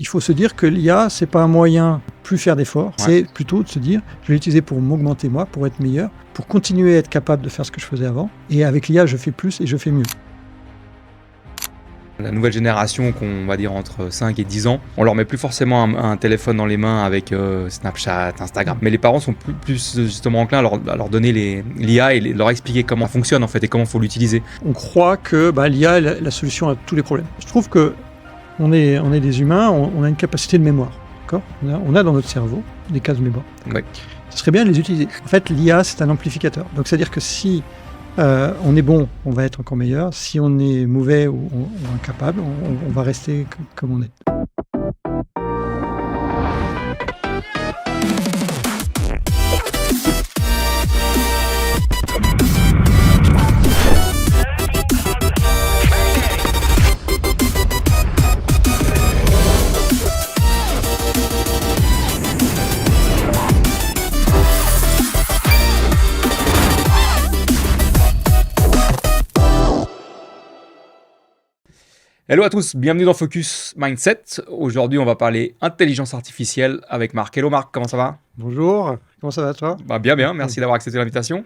il faut se dire que l'IA, c'est pas un moyen plus faire d'efforts, c'est plutôt de se dire, je vais l'utiliser pour m'augmenter moi, pour être meilleur, pour continuer à être capable de faire ce que je faisais avant. Et avec l'IA, je fais plus et je fais mieux. La nouvelle génération, qu'on va dire entre 5 et 10 ans, on leur met plus forcément un téléphone dans les mains avec Snapchat, Instagram. Mais les parents sont plus justement enclins à leur donner l'IA et leur expliquer comment ça fonctionne en fait et comment il faut l'utiliser. On croit que l'IA est la solution à tous les problèmes. Je trouve que on est des humains, on a une capacité de mémoire. D'accord ? On a dans notre cerveau des cases de mémoire. Oui. Ce serait bien de les utiliser. En fait, l'IA, c'est un amplificateur. Donc, c'est-à-dire que si on est bon, on va être encore meilleur. Si on est mauvais ou incapable, on va rester comme on est. Hello à tous, bienvenue dans Focus Mindset. Aujourd'hui, on va parler intelligence artificielle avec Marc. Hello Marc, comment ça va ? Bonjour, comment ça va toi ? Bien, merci d'avoir accepté l'invitation.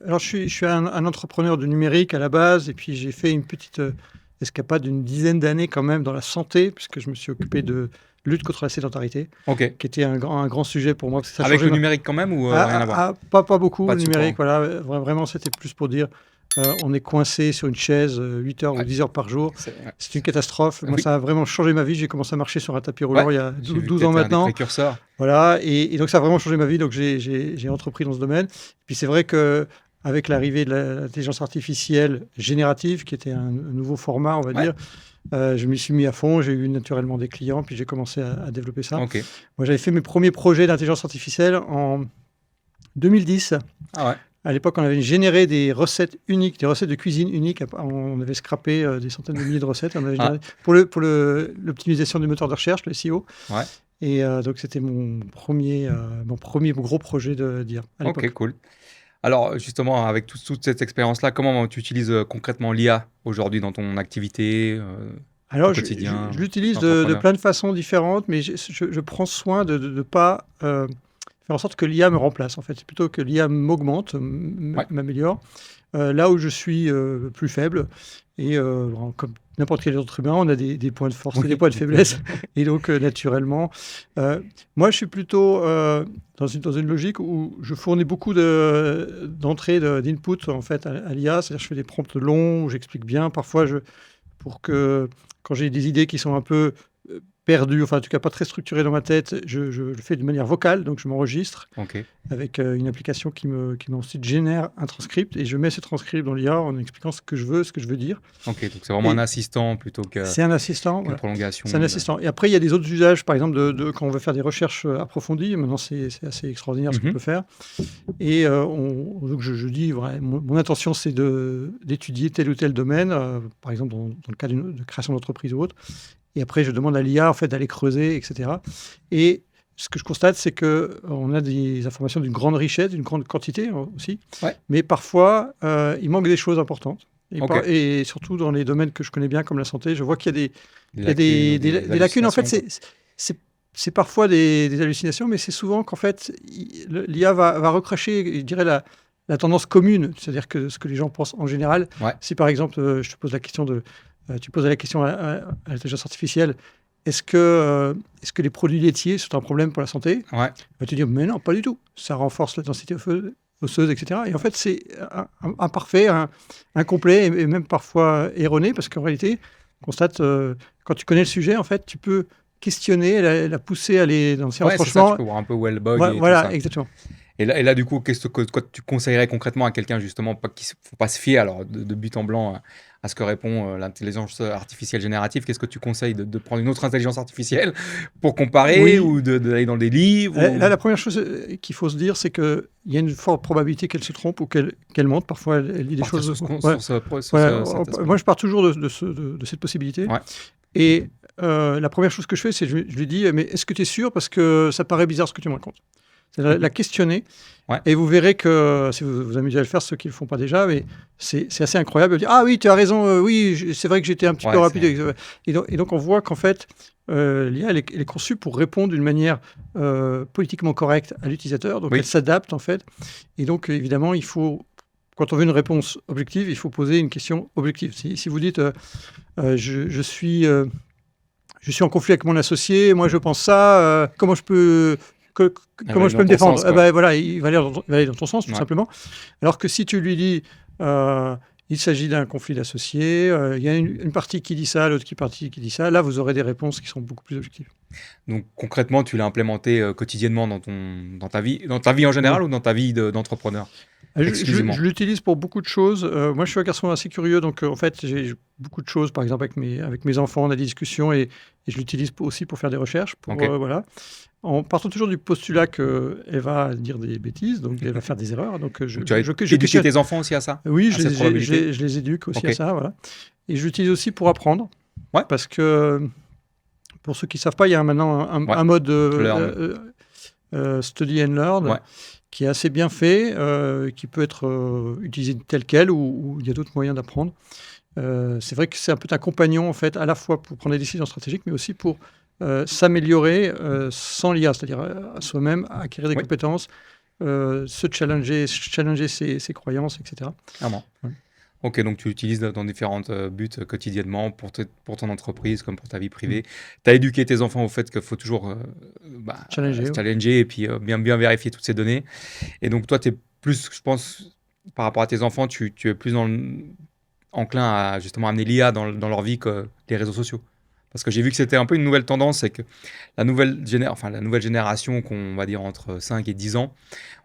Alors, je suis un entrepreneur de numérique à la base, et puis j'ai fait une petite escapade d'une dizaine d'années quand même dans la santé, puisque je me suis occupé de lutte contre la sédentarité, qui était un grand sujet pour moi. Parce que ça avec le numérique quand même ou rien à voir ? Pas beaucoup, pas le numérique, voilà. Vraiment, c'était plus pour dire... on est coincé sur une chaise 8 heures ou 10 heures par jour. C'est une catastrophe. Moi, ça a vraiment changé ma vie. J'ai commencé à marcher sur un tapis roulant il y a 12 ans maintenant. Précurseur. Voilà, et donc ça a vraiment changé ma vie. Donc j'ai entrepris dans ce domaine. Puis c'est vrai qu'avec l'arrivée de l'intelligence artificielle générative, qui était un nouveau format, on va dire, je m'y suis mis à fond. J'ai eu naturellement des clients, puis j'ai commencé à développer ça. Okay. Moi, j'avais fait mes premiers projets d'intelligence artificielle en 2010. Ah ouais. À l'époque, on avait généré des recettes uniques, des recettes de cuisine uniques. On avait scrappé des centaines de milliers de recettes. On avait généré pour l'optimisation du moteur de recherche, le SEO. Ouais. Et donc, c'était mon premier gros projet d'IA à l'époque. Ok, cool. Alors, justement, avec toute cette expérience-là, comment tu utilises concrètement l'IA aujourd'hui dans ton activité Alors, au quotidien, je l'utilise de plein de façons différentes, mais je prends soin de ne pas... faire en sorte que l'IA me remplace, en fait. C'est plutôt que l'IA m'augmente, m'améliore. Là où je suis plus faible, et comme n'importe quel autre humain, on a des points de force et des points de faiblesse. Et donc, naturellement, moi, je suis plutôt dans une logique où je fournis beaucoup d'entrées, d'input, en fait, à l'IA. C'est-à-dire que je fais des prompts longs, où j'explique bien. Parfois, pour que, quand j'ai des idées qui sont un peu... perdu, enfin en tout cas pas très structuré dans ma tête, je le fais de manière vocale, donc je m'enregistre avec une application qui ensuite génère un transcript et je mets ce transcript dans l'IA en expliquant ce que je veux dire. Ok, donc c'est vraiment un assistant plutôt que... C'est un assistant, une prolongation. C'est un assistant. Et après, il y a des autres usages, par exemple, quand on veut faire des recherches approfondies. Maintenant, c'est assez extraordinaire ce qu'on peut faire. Et donc je dis, mon intention, c'est d'étudier tel ou tel domaine, par exemple dans le cas de création d'entreprise ou autre. Et après, je demande à l'IA en fait, d'aller creuser, etc. Et ce que je constate, c'est qu'on a des informations d'une grande richesse, d'une grande quantité aussi. Ouais. Mais parfois, il manque des choses importantes. Et surtout dans les domaines que je connais bien, comme la santé, je vois qu'il y a des lacunes. En fait, c'est parfois des hallucinations, mais c'est souvent qu'en fait, l'IA va recracher, je dirais, la tendance commune. C'est-à-dire que ce que les gens pensent en général, si par exemple, je te pose la question tu posais la question à l'intelligence artificielle, est-ce que les produits laitiers sont un problème pour la santé ? Va te dire, mais non, pas du tout. Ça renforce la densité osseuse, etc. Et en fait, c'est imparfait, incomplet et même parfois erroné, parce qu'en réalité, on constate, quand tu connais le sujet, en fait, tu peux questionner, la pousser à aller dans le sens franchement. Ça, tu peux voir un peu où elle bug et voilà, tout ça. Exactement. Et là, du coup, quoi tu conseillerais concrètement à quelqu'un, justement, qu'il ne faut pas se fier alors, de but en blanc à ce que répond l'intelligence artificielle générative? Qu'est-ce que tu conseilles de prendre une autre intelligence artificielle pour comparer ou d'aller dans des livres Là, la première chose qu'il faut se dire, c'est qu'il y a une forte probabilité qu'elle se trompe ou qu'elle mente. Parfois, elle dit des choses... Moi, je pars toujours de cette possibilité. Et la première chose que je fais, c'est je lui dis, mais est-ce que tu es sûr ? Parce que ça paraît bizarre ce que tu me racontes. C'est la questionner. Ouais. Et vous verrez que, si vous vous amusez à le faire, ceux qui ne le font pas déjà, mais c'est assez incroyable de dire ah oui, tu as raison, oui, c'est vrai que j'étais un petit peu Ouais, rapide. c'est... Et donc, on voit qu'en fait, l'IA, elle est conçue pour répondre d'une manière politiquement correcte à l'utilisateur. Donc, Oui. elle s'adapte, en fait. Et donc, évidemment, quand on veut une réponse objective, il faut poser une question objective. Si vous dites je suis en conflit avec mon associé, moi je pense ça, comment je peux comment je peux me défendre? Sens, quoi. Voilà, il va aller dans ton sens, tout Ouais. simplement. Alors que si tu lui dis, il s'agit d'un conflit d'associés, il y a une partie qui dit ça, l'autre partie qui dit ça, là, vous aurez des réponses qui sont beaucoup plus objectives. Donc concrètement, tu l'as implémenté quotidiennement dans ta vie en général ou dans ta vie d'entrepreneur? Exclusivement. Je l'utilise pour beaucoup de choses. Moi, je suis un garçon assez curieux, donc en fait, j'ai beaucoup de choses. Par exemple, avec mes enfants, on a des discussions et je l'utilise aussi pour faire des recherches. Ok. Voilà. En partant toujours du postulat qu'elle va dire des bêtises, donc elle va faire des erreurs. Donc, Tu as éduqué tes enfants aussi à ça? Oui, à cette probabilité? je les éduque aussi Ok. à ça. Voilà. Et je l'utilise aussi pour apprendre. Ouais. Parce que, pour ceux qui ne savent pas, il y a maintenant un mode study and learn. Ouais. Qui est assez bien fait, qui peut être utilisé tel quel, ou il y a d'autres moyens d'apprendre. C'est vrai que c'est un peu un compagnon, en fait, à la fois pour prendre des décisions stratégiques, mais aussi pour s'améliorer sans l'IA, c'est-à-dire à soi-même, acquérir des Oui. compétences, se challenger ses croyances, etc. Clairement. Ouais. Ok, donc tu l'utilises dans différentes buts quotidiennement pour ton entreprise comme pour ta vie privée. Tu as éduqué tes enfants au fait qu'il faut toujours Challenger, se ouais. challenger et puis bien vérifier toutes ces données. Et donc toi, tu es plus, je pense, par rapport à tes enfants, tu es plus enclin à justement amener l'IA dans leur vie que les réseaux sociaux. Parce que j'ai vu que c'était un peu une nouvelle tendance, c'est que la nouvelle génération qu'on va dire entre 5 et 10 ans,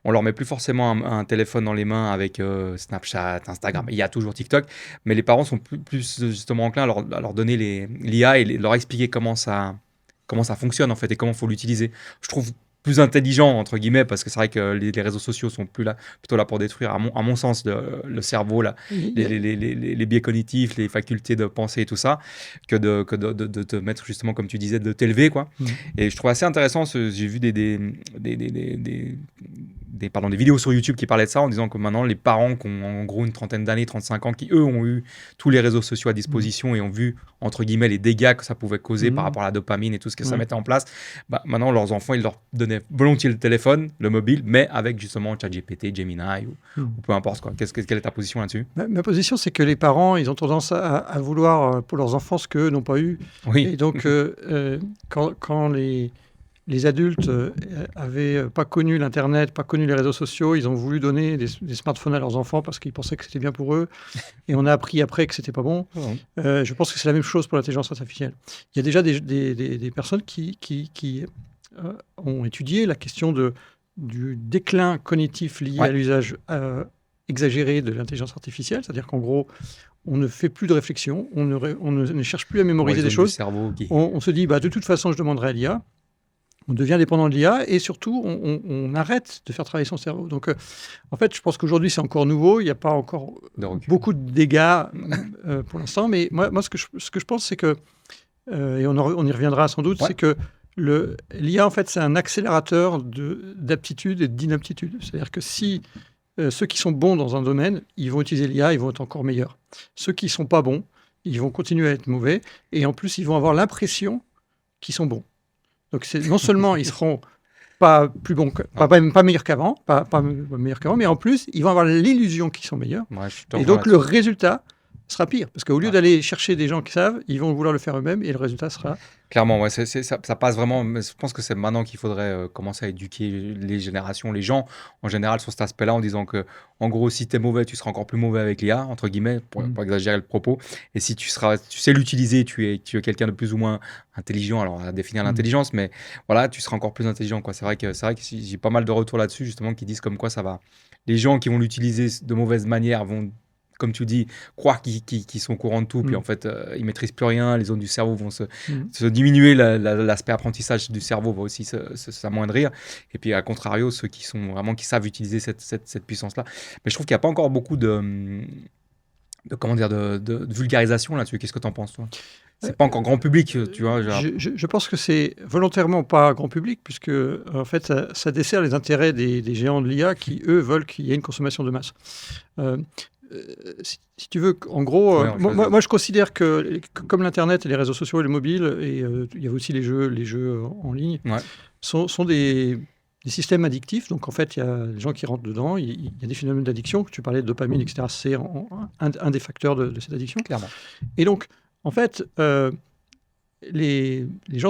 on leur met plus forcément un téléphone dans les mains avec Snapchat, Instagram. Il y a toujours TikTok, mais les parents sont plus justement enclins à leur donner l'IA et leur expliquer comment ça fonctionne en fait et comment il faut l'utiliser. Je trouve plus intelligent entre guillemets parce que c'est vrai que les réseaux sociaux sont plutôt là pour détruire à mon sens le cerveau, les biais cognitifs, les facultés de penser et tout ça, que de te mettre justement comme tu disais de t'élever quoi. Et je trouve assez intéressant, j'ai vu des vidéos sur YouTube qui parlaient de ça en disant que maintenant les parents qui ont en gros une trentaine d'années, 35 ans, qui eux ont eu tous les réseaux sociaux à disposition et ont vu entre guillemets les dégâts que ça pouvait causer par rapport à la dopamine et tout ce que ça mettait en place, maintenant leurs enfants ils leur donnaient volontiers le téléphone, le mobile, mais avec justement ChatGPT, Gemini ou peu importe quoi. Quelle est ta position là-dessus? Ma position, c'est que les parents, ils ont tendance à vouloir pour leurs enfants ce qu'eux n'ont pas eu. Oui. Et donc, quand les adultes avaient pas connu l'Internet, pas connu les réseaux sociaux, ils ont voulu donner des smartphones à leurs enfants parce qu'ils pensaient que c'était bien pour eux. Et on a appris après que c'était pas bon. Je pense que c'est la même chose pour l'intelligence artificielle. Il y a déjà des personnes qui ont étudié la question du déclin cognitif lié à l'usage exagéré de l'intelligence artificielle. C'est-à-dire qu'en gros, on ne fait plus de réflexion, on ne cherche plus à mémoriser des choses. On se dit, de toute façon, je demanderai à l'IA. On devient dépendant de l'IA et surtout, on arrête de faire travailler son cerveau. Donc, en fait, je pense qu'aujourd'hui, c'est encore nouveau. Il n'y a pas encore beaucoup de dégâts pour l'instant. Mais moi ce que je pense, c'est que, et on y reviendra sans doute, c'est que l'IA, en fait, c'est un accélérateur d'aptitude et d'inaptitude. C'est-à-dire que si ceux qui sont bons dans un domaine, ils vont utiliser l'IA, ils vont être encore meilleurs. Ceux qui ne sont pas bons, ils vont continuer à être mauvais. Et en plus, ils vont avoir l'impression qu'ils sont bons. Donc, non seulement ils seront pas plus bons, pas meilleurs qu'avant, pas meilleurs qu'avant, mais en plus, ils vont avoir l'illusion qu'ils sont meilleurs. Et donc, le résultat sera pire. Parce qu'au lieu d'aller chercher des gens qui savent, ils vont vouloir le faire eux-mêmes et le résultat sera... Clairement, ça passe vraiment. Mais je pense que c'est maintenant qu'il faudrait commencer à éduquer les générations, les gens en général sur cet aspect-là, en disant que, en gros, si tu es mauvais, tu seras encore plus mauvais avec l'IA, entre guillemets, pour exagérer le propos. Et si tu sais l'utiliser, tu es quelqu'un de plus ou moins intelligent, alors à définir l'intelligence, mais voilà, tu seras encore plus intelligent, quoi. C'est vrai que j'ai pas mal de retours là-dessus, justement, qui disent comme quoi ça va. Les gens qui vont l'utiliser de mauvaise manière vont, comme tu dis, croire qu'ils sont au courant de tout, puis en fait, ils maîtrisent plus rien, les zones du cerveau vont se diminuer, l'aspect apprentissage du cerveau va aussi s'amoindrir, et puis à contrario, ceux qui savent utiliser cette puissance-là. Mais je trouve qu'il n'y a pas encore beaucoup comment dire, de vulgarisation là-dessus. Qu'est-ce que tu en penses, toi? Euh, C'est pas encore grand public, tu vois. je pense que c'est volontairement pas grand public, puisque en fait, ça dessert les intérêts des géants de l'IA qui, eux, veulent qu'il y ait une consommation de masse. Euh, si tu veux, en gros, Ouais, moi, je considère que comme l'Internet et les réseaux sociaux et le mobile, et il y a aussi les jeux en ligne, ouais. sont des systèmes addictifs. Donc, en fait, il y a des gens qui rentrent dedans, il y a des phénomènes d'addiction. Tu parlais de dopamine, etc. C'est un des facteurs de cette addiction. Clairement. Et donc, en fait, les gens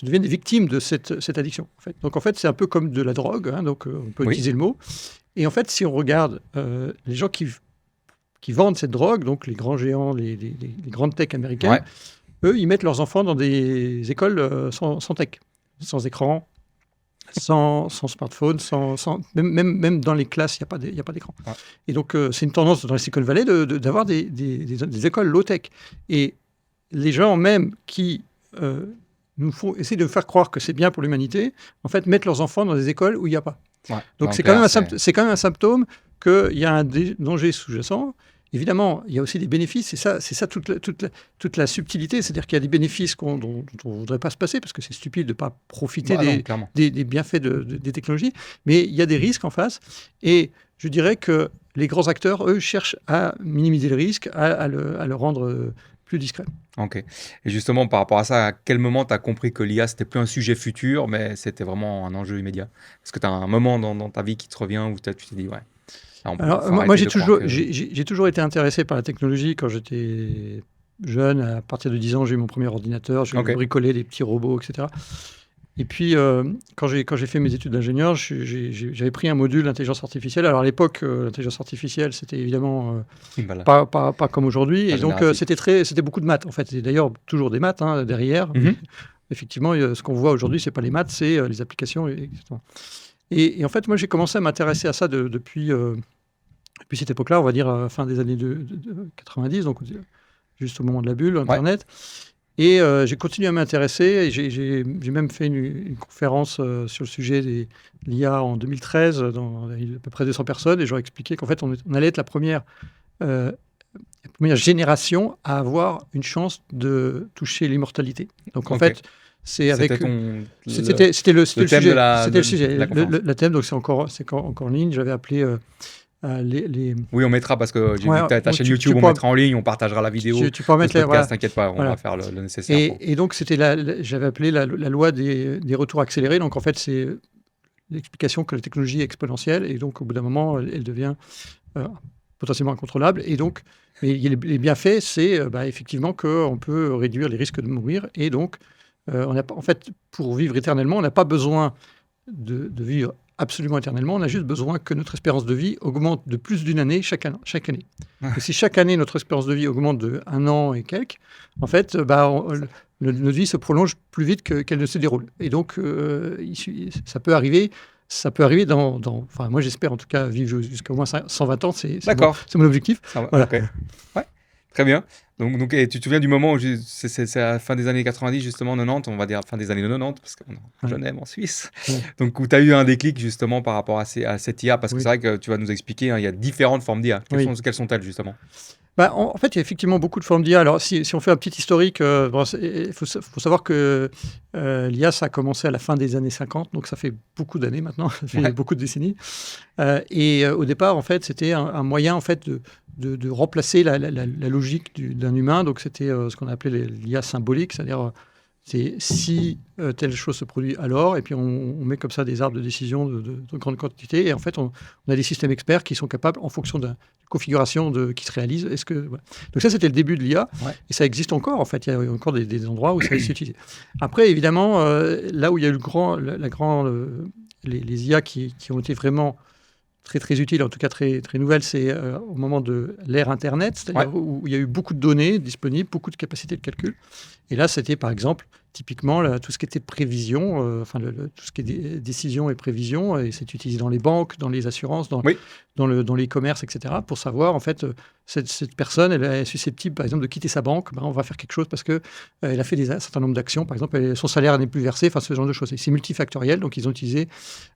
deviennent des victimes de cette addiction. En fait. Donc, en fait, c'est un peu comme de la drogue, hein, donc on peut utiliser le mot. Et en fait, si on regarde les gens qui vendent cette drogue, donc les grands géants, les grandes tech américaines, eux, ils mettent leurs enfants dans des écoles sans tech, sans écran, sans smartphone, même dans les classes, il n'y a pas d'écran. Ouais. Et donc, c'est une tendance dans la Silicon Valley d'avoir des écoles low-tech. Et les gens même qui nous font essayer de faire croire que c'est bien pour l'humanité, en fait, mettent leurs enfants dans des écoles où il n'y a pas. Ouais. Donc, c'est quand même un symptôme qu'il y a un danger sous-jacent. Évidemment, il y a aussi des bénéfices, c'est ça toute la subtilité, c'est-à-dire qu'il y a des bénéfices dont on ne voudrait pas se passer, parce que c'est stupide de ne pas profiter des bienfaits des technologies, mais il y a des risques en face, et je dirais que les grands acteurs, eux, cherchent à minimiser le risque, à le rendre plus discret. Ok. Et justement, par rapport à ça, à quel moment tu as compris que l'IA, c'était plus un sujet futur, mais c'était vraiment un enjeu immédiat? Est-ce que tu as un moment dans ta vie qui te revient où tu t'es dit, ouais... Alors, moi, j'ai toujours été intéressé par la technologie. Quand j'étais jeune, à partir de 10 ans, j'ai eu mon premier ordinateur, j'ai bricolé des petits robots, etc. Et puis, quand j'ai fait mes études d'ingénieur, j'avais pris un module d'intelligence artificielle. Alors, à l'époque, l'intelligence artificielle, c'était évidemment pas comme aujourd'hui. Et donc, c'était beaucoup de maths, en fait. C'est d'ailleurs toujours des maths derrière. Mm-hmm. Effectivement, ce qu'on voit aujourd'hui, ce n'est pas les maths, c'est les applications, etc. Et en fait, moi, j'ai commencé à m'intéresser à ça depuis cette époque-là, on va dire fin des années 90, donc juste au moment de la bulle, Internet. Ouais. Et j'ai continué à m'intéresser. Et j'ai même fait une conférence sur le sujet de l'IA en 2013, dans à peu près 200 personnes, et j'aurais expliqué qu'en fait, on allait être la première génération à avoir une chance de toucher l'immortalité. Donc, en fait... C'était le sujet. Le thème, donc c'est encore en ligne. J'avais appelé les... Oui, on mettra, parce que j'ai vu que ta chaîne YouTube, on mettra en ligne, on partagera la vidéo. Tu peux en mettre le podcast, t'inquiète pas, on va faire le nécessaire. Et donc, j'avais appelé la loi des retours accélérés. Donc, en fait, c'est l'explication que la technologie est exponentielle, et donc, au bout d'un moment, elle devient potentiellement incontrôlable. Et donc, mais les bienfaits, c'est effectivement qu'on peut réduire les risques de mourir. Et donc, en fait, pour vivre éternellement, on n'a pas besoin de vivre absolument éternellement. On a juste besoin que notre espérance de vie augmente de plus d'une année chaque année. Et si chaque année, notre espérance de vie augmente de 1 an et quelques, en fait, notre vie se prolonge plus vite qu'elle ne se déroule. Et donc, ça peut arriver enfin, moi, j'espère en tout cas vivre jusqu'à au moins 120 ans. C'est mon objectif. Voilà. Okay. Ouais. Très bien. Donc, et tu te souviens du moment où c'est à la fin des années 90, justement, 90, on va dire fin des années 90, parce qu'on est en Genève, en Suisse. Ouais. Donc, où tu as eu un déclic, justement, par rapport à cette IA, parce que c'est vrai que tu vas nous expliquer, il y a différentes formes d'IA. Quelles sont-elles, justement? En fait, il y a effectivement beaucoup de formes d'IA. Alors, si on fait un petit historique, il faut savoir que l'IA, ça a commencé à la fin des années 50, donc ça fait beaucoup d'années maintenant, ça fait beaucoup de décennies. Et au départ, en fait, c'était un moyen, en fait, de remplacer la logique d'un humain. Donc, c'était ce qu'on appelait l'IA symbolique, c'est-à-dire c'est si telle chose se produit alors, et puis on met comme ça des arbres de décision de grande quantité, et en fait on a des systèmes experts qui sont capables, en fonction d'une configuration qui se réalise. Voilà. Donc ça, c'était le début de l'IA, et ça existe encore, en fait. Il y a encore des endroits où ça est utilisé. Après, évidemment, là où il y a eu les IA qui ont été vraiment très, très utiles, en tout cas très, très nouvelles, c'est au moment de l'ère Internet, c'est-à-dire où il y a eu beaucoup de données disponibles, beaucoup de capacités de calcul. Et là, c'était par exemple, typiquement, tout ce qui était prévision, tout ce qui est décision et prévision, et c'est utilisé dans les banques, dans les assurances, dans l'e-commerce, etc., pour savoir, en fait, cette personne, elle est susceptible, par exemple, de quitter sa banque, on va faire quelque chose parce qu'elle a fait un certain nombre d'actions, par exemple, son salaire n'est plus versé, enfin, ce genre de choses. Et c'est multifactoriel, donc ils ont utilisé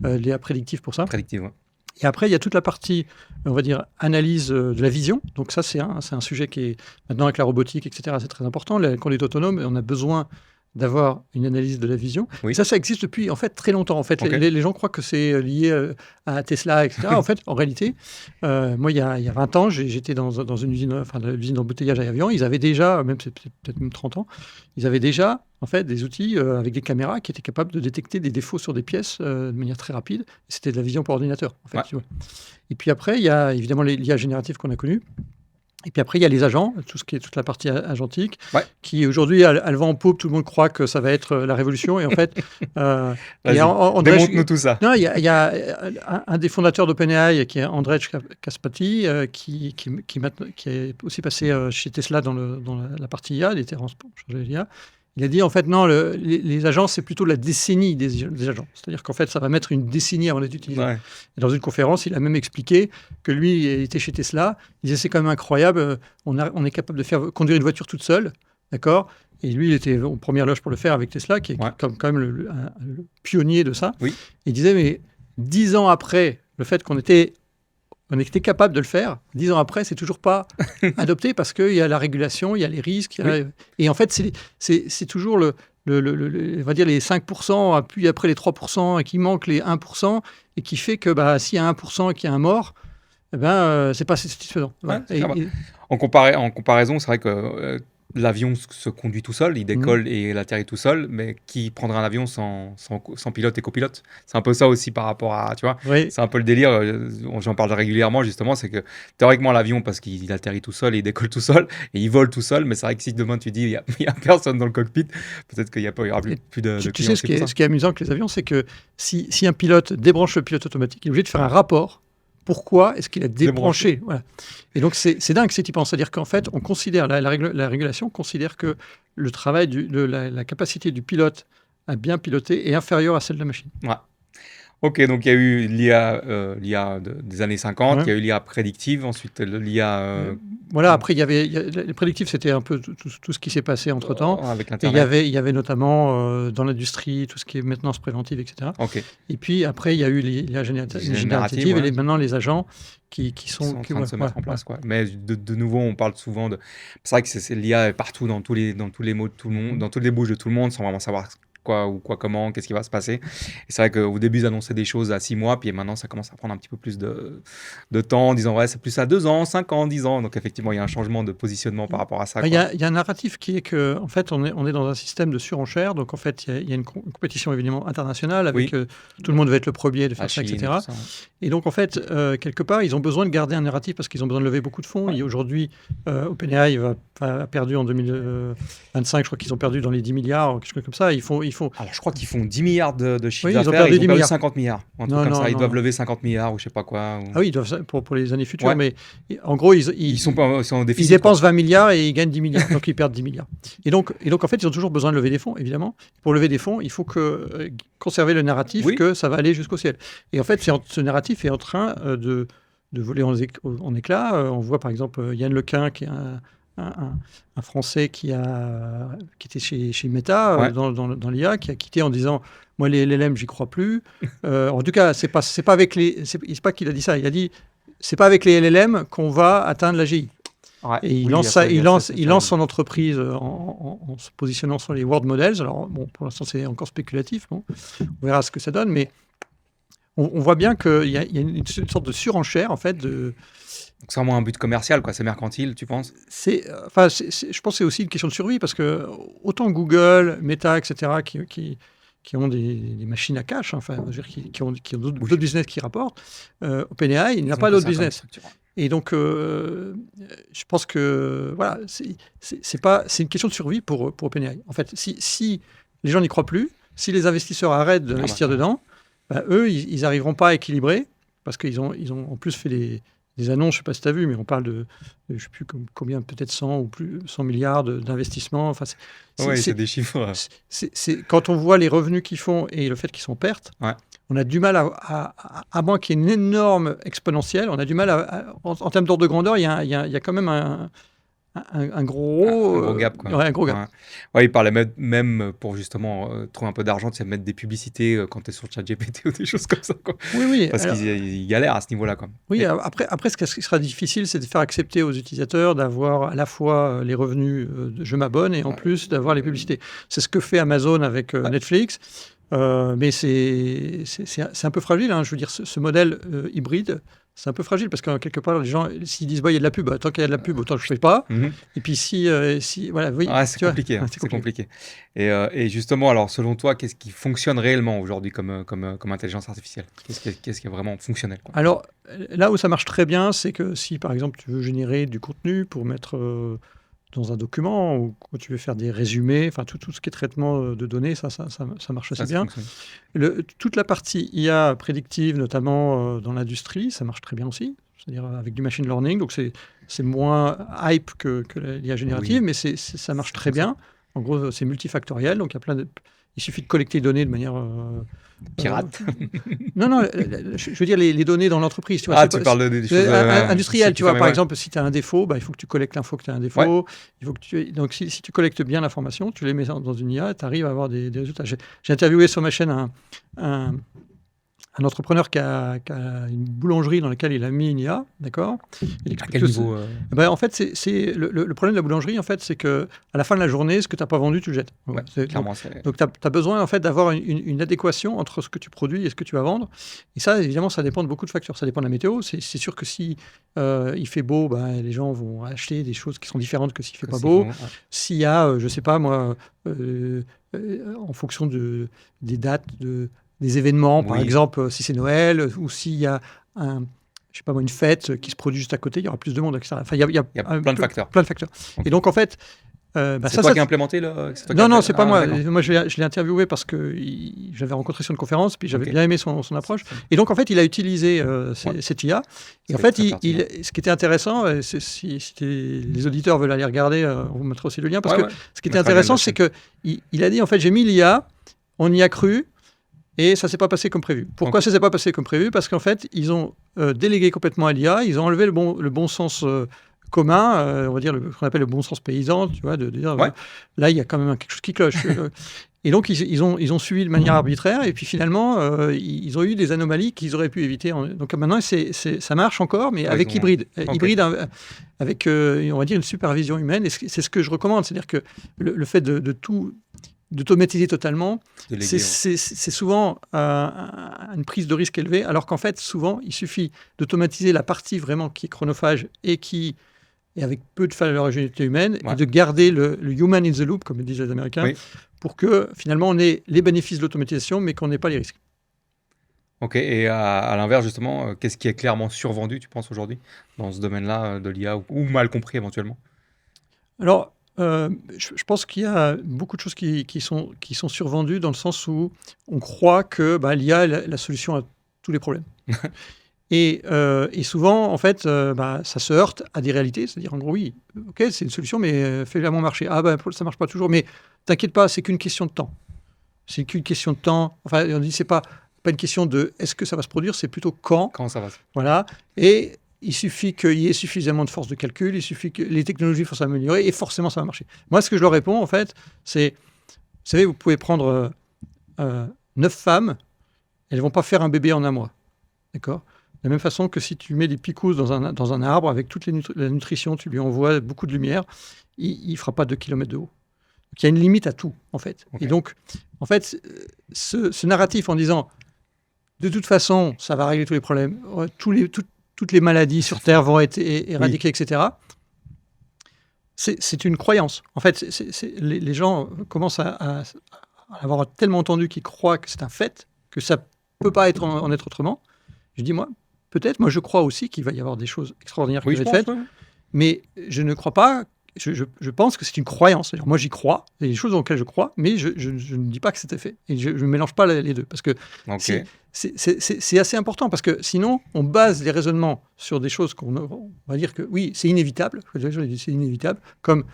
l'IA prédictive pour ça. Prédictive, ouais. Et après, il y a toute la partie, on va dire, analyse de la vision. Donc ça, c'est un sujet qui est, maintenant avec la robotique, etc., c'est très important. Quand on est autonome, on a besoin d'avoir une analyse de la vision. Oui. Et ça existe depuis, en fait, très longtemps. En fait, Ok. les gens croient que c'est lié à Tesla, etc. En fait, en réalité, moi, il y a 20 ans, j'étais dans une usine, enfin, l'usine d'embouteillage à Evian. Ils avaient déjà, c'est peut-être même 30 ans, ils avaient déjà, en fait, des outils avec des caméras qui étaient capables de détecter des défauts sur des pièces de manière très rapide. C'était de la vision par ordinateur, en fait. Ouais. Tu vois. Et puis après, il y a évidemment l'IA générative qu'on a connue. Et puis après, il y a les agents, toute la partie agentique, Ouais. qui aujourd'hui, elle va en poupe. Tout le monde croit que ça va être la révolution. Et en fait, Vas-y, démontre-nous tout ça. Non, il y a un des fondateurs d'OpenAI, qui est Andrej Kaspati, qui est aussi passé chez Tesla dans la partie IA, il était en chargé de l'IA. Il a dit, en fait, non, les agents, c'est plutôt la décennie des agents. C'est-à-dire qu'en fait, ça va mettre une décennie avant d'être utilisé. Ouais. Et dans une conférence, il a même expliqué que lui, il était chez Tesla. Il disait, c'est quand même incroyable, on est capable de faire conduire une voiture toute seule, d'accord ? Et lui, il était aux premières loges pour le faire avec Tesla, qui est quand même le pionnier de ça. Oui. Il disait, mais 10 ans après le fait qu'on était capable de le faire, 10 ans après, c'est toujours pas adopté parce qu'il y a la régulation, il y a les risques. Et en fait, c'est toujours on va dire les 5%, puis après les 3%, et qui manque les 1%, et qui fait que s'il y a 1% et qu'il y a un mort, c'est pas satisfaisant. Ouais, en comparaison, c'est vrai que l'avion se conduit tout seul, il décolle et il atterrit tout seul, mais qui prendrait un avion sans pilote et copilote? C'est un peu ça aussi par rapport à, tu vois, c'est un peu le délire, j'en parle régulièrement justement, c'est que théoriquement l'avion, parce qu'il atterrit tout seul et il décolle tout seul, et il vole tout seul, mais c'est vrai que si demain tu dis il y a personne dans le cockpit, peut-être qu'il y aura plus de tu sais, ce qui est amusant avec les avions, c'est que si un pilote débranche le pilote automatique, il est obligé de faire un rapport. Pourquoi est-ce qu'il a débranché? Voilà. Et donc, c'est dingue ce type. C'est-à-dire qu'en fait, on considère, la régulation considère que le travail, la capacité du pilote à bien piloter est inférieure à celle de la machine. Ouais. Ok, donc il y a eu l'IA des années 50, il y a eu l'IA prédictive, ensuite l'IA... Voilà, après, les prédictifs, c'était un peu tout ce qui s'est passé entre-temps. Avec Et l'Internet. il y avait notamment dans l'industrie, tout ce qui est maintenance préventive, etc. Ok. Et puis après, il y a eu l'IA générative et maintenant les agents qui sont en train de se mettre en place. Quoi. Mais de nouveau, on parle souvent de... C'est vrai que l'IA est partout dans tous les mots de tout le monde, dans toutes les bouches de tout le monde, sans vraiment savoir comment, qu'est-ce qui va se passer. Et c'est vrai qu'au début, ils annonçaient des choses à 6 mois, puis maintenant, ça commence à prendre un petit peu plus de temps, en disant, ouais, c'est plus à 2 ans, 5 ans, 10 ans. Donc, effectivement, il y a un changement de positionnement par rapport à ça. Il y a un narratif qui est que, en fait, on est dans un système de surenchère. Donc, en fait, il y a une compétition, évidemment, internationale avec tout le monde veut être le premier de faire ça, etc. Et donc, en fait, quelque part, ils ont besoin de garder un narratif parce qu'ils ont besoin de lever beaucoup de fonds. Et aujourd'hui, OpenAI a perdu en 2025, je crois qu'ils ont perdu dans les 10 milliards, quelque chose comme ça. Alors, je crois qu'ils font 10 milliards de chiffre d'affaires. Ils ont perdu 50 milliards. Un truc comme ça. Ils doivent lever 50 milliards ou je sais pas quoi. Ah oui, ils doivent pour les années futures. Mais en gros, ils sont en déficit. Ils dépensent 20 milliards et ils gagnent 10 milliards. Donc, ils perdent 10 milliards. Et donc, en fait, ils ont toujours besoin de lever des fonds, évidemment. Pour lever des fonds, il faut conserver le narratif que ça va aller jusqu'au ciel. Et en fait, ce narratif est en train de voler en éclats. On voit, par exemple, Yann Lequin, qui est un Français qui était chez Meta dans l'IA, qui a quitté en disant moi les LLM j'y crois plus. En tout cas c'est pas avec c'est pas qu'il a dit ça, il a dit c'est pas avec les LLM qu'on va atteindre l'AGI. Et il lance son entreprise en se positionnant sur les world models. Alors bon, pour l'instant c'est encore spéculatif, on verra ce que ça donne, mais on voit bien qu'il y a une sorte de surenchère en fait de... Donc c'est vraiment un but commercial, quoi. C'est mercantile, tu penses? Je pense que c'est aussi une question de survie, parce que autant Google, Meta, etc., qui ont des machines à cash, qui ont d'autres business qui rapportent, OpenAI, il n'a pas d'autres business. Et donc, je pense que voilà, c'est une question de survie pour OpenAI. En fait, si les gens n'y croient plus, si les investisseurs arrêtent d'investir dedans, eux, ils n'arriveront pas à équilibrer, parce qu'ils ont en plus fait des annonces, je ne sais pas si tu as vu, mais on parle de je ne sais plus combien, peut-être 100 ou plus, 100 milliards d'investissements. Enfin, c'est des chiffres. Quand on voit les revenus qu'ils font et le fait qu'ils sont en perte, on a du mal à moins qu'il y ait une énorme exponentielle, on a du mal en termes d'ordre de grandeur, il y a quand même un gros gap, quoi. Ouais, un gros gap. Ouais. Ouais, il parlait même pour justement trouver un peu d'argent, tu sais, mettre des publicités quand tu es sur ChatGPT ou des choses comme ça, quoi. Oui, oui. Parce Alors, qu'ils galèrent à ce niveau-là, quoi. oui, Et- après, ce qui sera difficile, c'est de faire accepter aux utilisateurs d'avoir à la fois les revenus de je m'abonne et en plus d'avoir les publicités. C'est ce que fait Amazon avec Ouais. Netflix, mais c'est un peu fragile, hein. Je veux dire, ce modèle hybride, c'est un peu fragile parce que quelque part, les gens, s'ils disent, bah, il y a de la pub, tant qu'il y a de la pub, autant que je ne fais pas. Mhm. Et puis voilà, oui, Ah, c'est tu vois, compliqué, hein, c'est c'est compliqué. compliqué. Et justement, alors, selon toi, qu'est-ce qui fonctionne réellement aujourd'hui comme intelligence artificielle? Qu'est-ce qui est vraiment fonctionnel, quoi? Alors, là où ça marche très bien, c'est que si, par exemple, tu veux générer du contenu pour mettre dans un document ou quand tu veux faire des résumés, enfin, tout ce qui est traitement de données, ça marche assez Ça bien. fonctionne. Toute la partie IA prédictive, notamment dans l'industrie, ça marche très bien aussi. C'est-à-dire avec du machine learning, donc c'est moins hype que l'IA générative, Oui. mais ça marche très bien. En gros, c'est multifactoriel, donc il suffit de collecter les données de manière Pirate. non, je veux dire les données dans l'entreprise. Tu vois, Ah, c'est tu pas- parles des choses industrielles, tu vois, mais par ouais. exemple, si tu as un défaut, bah, il faut que tu collectes l'info que tu as un défaut. Il faut que donc, si tu collectes bien l'information, tu les mets dans une IA, tu arrives à avoir des résultats. J'ai interviewé sur ma chaîne un entrepreneur qui a une boulangerie dans laquelle il a mis une IA, d'accord. À quel niveau Ben, en fait, le problème de la boulangerie, en fait, c'est que à la fin de la journée, ce que tu n'as pas vendu, tu le jettes. Ouais, clairement, Donc, tu as besoin en fait, d'avoir une adéquation entre ce que tu produis et ce que tu vas vendre. Et ça, évidemment, ça dépend de beaucoup de facteurs. Ça dépend de la météo. C'est sûr que si il fait beau, ben, les gens vont acheter des choses qui sont différentes que s'il ne fait pas beau. Ouais. S'il y a, je ne sais pas moi, en fonction des dates des événements, par exemple, si c'est Noël, ou s'il y a je sais pas moi, une fête qui se produit juste à côté, il y aura plus de monde, etc. Enfin, il y a plein de facteurs. Plein de facteurs. Okay. Et donc, en fait, c'est toi qui as implémenté Non, c'est pas moi. Moi, je l'ai interviewé parce que j'avais rencontré sur une conférence, puis j'avais bien aimé son approche. Et donc, en fait, il a utilisé cette IA. Et en fait, ce qui était intéressant, si les auditeurs veulent aller regarder, on vous mettra aussi le lien, parce que ce qui était intéressant, c'est qu'il a dit, en fait, j'ai mis l'IA, on y a cru, et ça ne s'est pas passé comme prévu. Pourquoi ça ne s'est pas passé comme prévu? Parce qu'en fait, ils ont délégué complètement à l'IA, ils ont enlevé le bon sens commun, on va dire ce qu'on appelle le bon sens paysan, tu vois, de dire là, il y a quand même quelque chose qui cloche. Et donc, ils ont suivi de manière arbitraire, et puis finalement, ils ont eu des anomalies qu'ils auraient pu éviter. Donc maintenant, ça marche encore, mais avec hybride. Hybride avec, on va dire, une supervision humaine, et c'est ce que je recommande. C'est-à-dire que le fait d'automatiser totalement, c'est souvent une prise de risque élevée, alors qu'en fait, souvent, il suffit d'automatiser la partie vraiment qui est chronophage et qui est avec peu de valeur ajoutée humaine, et de garder le human in the loop, comme disent les Américains, pour que finalement on ait les bénéfices de l'automatisation, mais qu'on n'ait pas les risques. Ok, et à l'inverse, justement, qu'est-ce qui est clairement survendu, tu penses, aujourd'hui, dans ce domaine-là de l'IA, ou mal compris éventuellement? Alors, je pense qu'il y a beaucoup de choses qui sont survendues dans le sens où on croit que l'IA est la solution à tous les problèmes. Et souvent, en fait, ça se heurte à des réalités. C'est-à-dire, en gros, oui, ok, c'est une solution, mais fais-la mon marché. Ah, ça ne marche pas toujours, mais t'inquiète pas, c'est qu'une question de temps. C'est qu'une question de temps. Enfin, on dit, c'est pas une question de est-ce que ça va se produire, c'est plutôt quand. Quand ça va se... Voilà. Et il suffit qu'il y ait suffisamment de force de calcul, il suffit que les technologies vont s'améliorer, et forcément, ça va marcher. Moi, ce que je leur réponds, en fait, c'est, vous savez, vous pouvez prendre 9 femmes, elles ne vont pas faire un bébé en un mois. D'accord ? De la même façon que si tu mets des picousses dans un arbre, avec toute la nutrition, tu lui envoies beaucoup de lumière, il ne fera pas 2 km de haut. Donc, il y a une limite à tout, en fait. Okay. Et donc, en fait, ce narratif en disant, de toute façon, ça va régler tous les problèmes, toutes les maladies sur Terre vont être éradiquées, etc., c'est une croyance. En fait, les gens commencent à avoir tellement entendu qu'ils croient que c'est un fait, que ça ne peut pas en être autrement. Je dis, moi, peut-être, moi je crois aussi qu'il va y avoir des choses extraordinaires qui vont être faites, mais je ne crois pas, je pense que c'est une croyance. C'est-à-dire, moi j'y crois, il y a des choses dans lesquelles je crois, mais je ne dis pas que c'était fait. Et je ne mélange pas les deux, parce que c'est assez important, parce que sinon on base les raisonnements sur des choses on va dire que oui, c'est inévitable, c'est inévitable, comme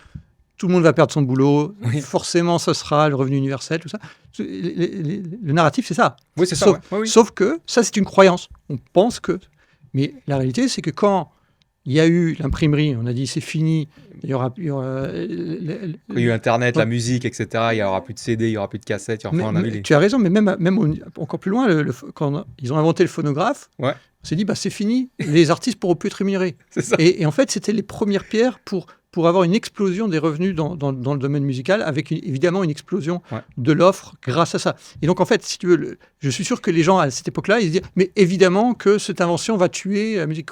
tout le monde va perdre son boulot, forcément ce sera le revenu universel, tout ça. Le narratif, c'est ça. Oui, c'est ça. Sauf que ça, c'est une croyance. On pense que... Mais la réalité, c'est que quand Il y a eu l'imprimerie, on a dit c'est fini. Il y aura Quand il y a eu Internet, la musique, etc., il n'y aura plus de CD, il n'y aura plus de cassettes. Tu as raison, mais même encore plus loin, quand ils ont inventé le phonographe, Ouais. on s'est dit c'est fini, les artistes pourront plus être rémunérés. C'est ça. Et en fait, c'était les premières pierres pour avoir une explosion des revenus dans le domaine musical, avec évidemment une explosion de l'offre grâce à ça. Et donc, en fait, si tu veux, je suis sûr que les gens, à cette époque-là, ils se disent, mais évidemment que cette invention va tuer la musique,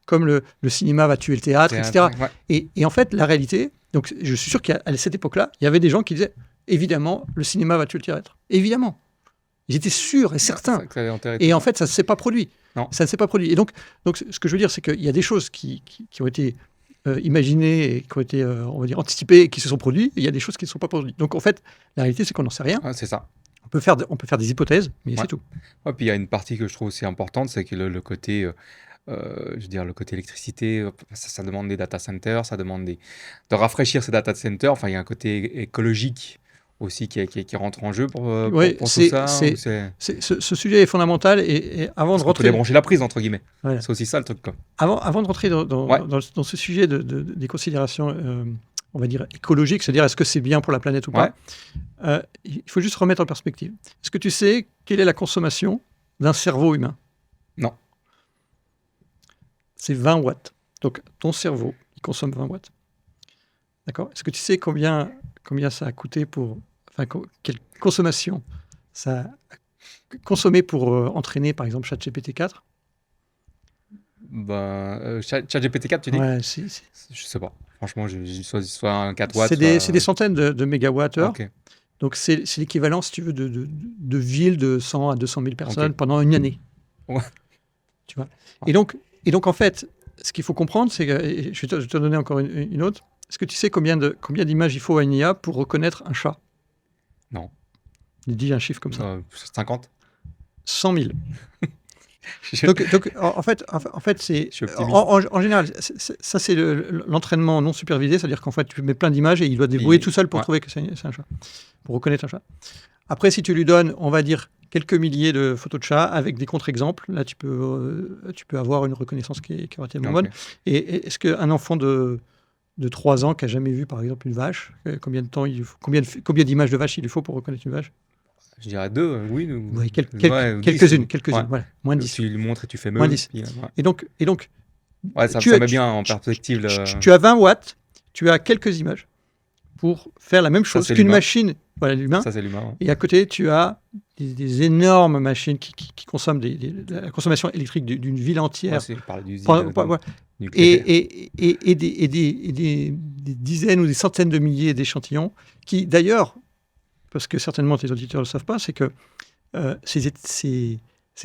comme le cinéma va tuer le théâtre, etc. Ouais. Et en fait, la réalité, donc je suis sûr qu'à cette époque-là, il y avait des gens qui disaient, évidemment, le cinéma va tuer le théâtre. Évidemment. Ils étaient sûrs et certains. Et en fait, ça ne s'est pas produit. Non. Ça ne s'est pas produit. Et donc, ce que je veux dire, c'est qu'il y a des choses qui ont été imaginées et qui ont été, on va dire, anticipées et qui se sont produites. Et il y a des choses qui ne sont pas produites. Donc, en fait, la réalité, c'est qu'on n'en sait rien. C'est ça. On peut faire des hypothèses, mais c'est tout. Ouais, puis il y a une partie que je trouve aussi importante, c'est que le côté... je veux dire, le côté électricité, ça demande des data centers, ça demande de rafraîchir ces data centers. Enfin, il y a un côté écologique aussi qui rentre en jeu pour tout ça. Ce sujet est fondamental et avant de rentrer... On peut débrancher la prise, entre guillemets. Voilà. C'est aussi ça le truc, quoi. Avant de rentrer dans ce sujet des considérations, on va dire, écologiques, c'est-à-dire est-ce que c'est bien pour la planète ou pas, il faut juste remettre en perspective. Est-ce que tu sais quelle est la consommation d'un cerveau humain? Non. C'est 20 watts. Donc, ton cerveau, il consomme 20 watts. D'accord? Est-ce que tu sais combien ça a coûté quelle consommation ça a consommé pour entraîner, par exemple, ChatGPT 4? ChatGPT 4, tu dis? Ouais, je sais pas. Franchement, soit un 4 watts. C'est des centaines de mégawattheures. Okay. Donc, c'est l'équivalent, si tu veux, de villes de 100 à 200 000 personnes pendant une année. Ouais. Tu vois? Et donc, en fait, ce qu'il faut comprendre, c'est que... Je vais te donner encore une autre. Est-ce que tu sais combien d'images il faut à une IA pour reconnaître un chat? Non. Dis un chiffre comme ça. 50 100 000. Donc, en fait c'est... En général, ça, c'est l'entraînement non supervisé, c'est-à-dire qu'en fait, tu mets plein d'images et il doit débrouiller tout seul pour trouver que c'est un chat, pour reconnaître un chat. Après, si tu lui donnes, on va dire, quelques milliers de photos de chats avec des contre-exemples, là, tu peux avoir une reconnaissance qui est relativement bonne. Et est-ce qu'un enfant de 3 ans qui n'a jamais vu, par exemple, une vache, combien d'images de vache il lui faut pour reconnaître une vache? Je dirais 2, oui. Ouais, quelques-unes, voilà, moins 10. Tu lui montres et tu fais moins 10. Et donc ça met bien en perspective. Tu as 20 watts, tu as quelques images pour faire la même chose qu'une machine, voilà, l'humain. Ça, c'est l'humain. Et à côté, tu as des énormes machines qui consomment la consommation électrique d'une ville entière. Et des dizaines ou des centaines de milliers d'échantillons qui, d'ailleurs, parce que certainement tes auditeurs ne le savent pas, c'est que ces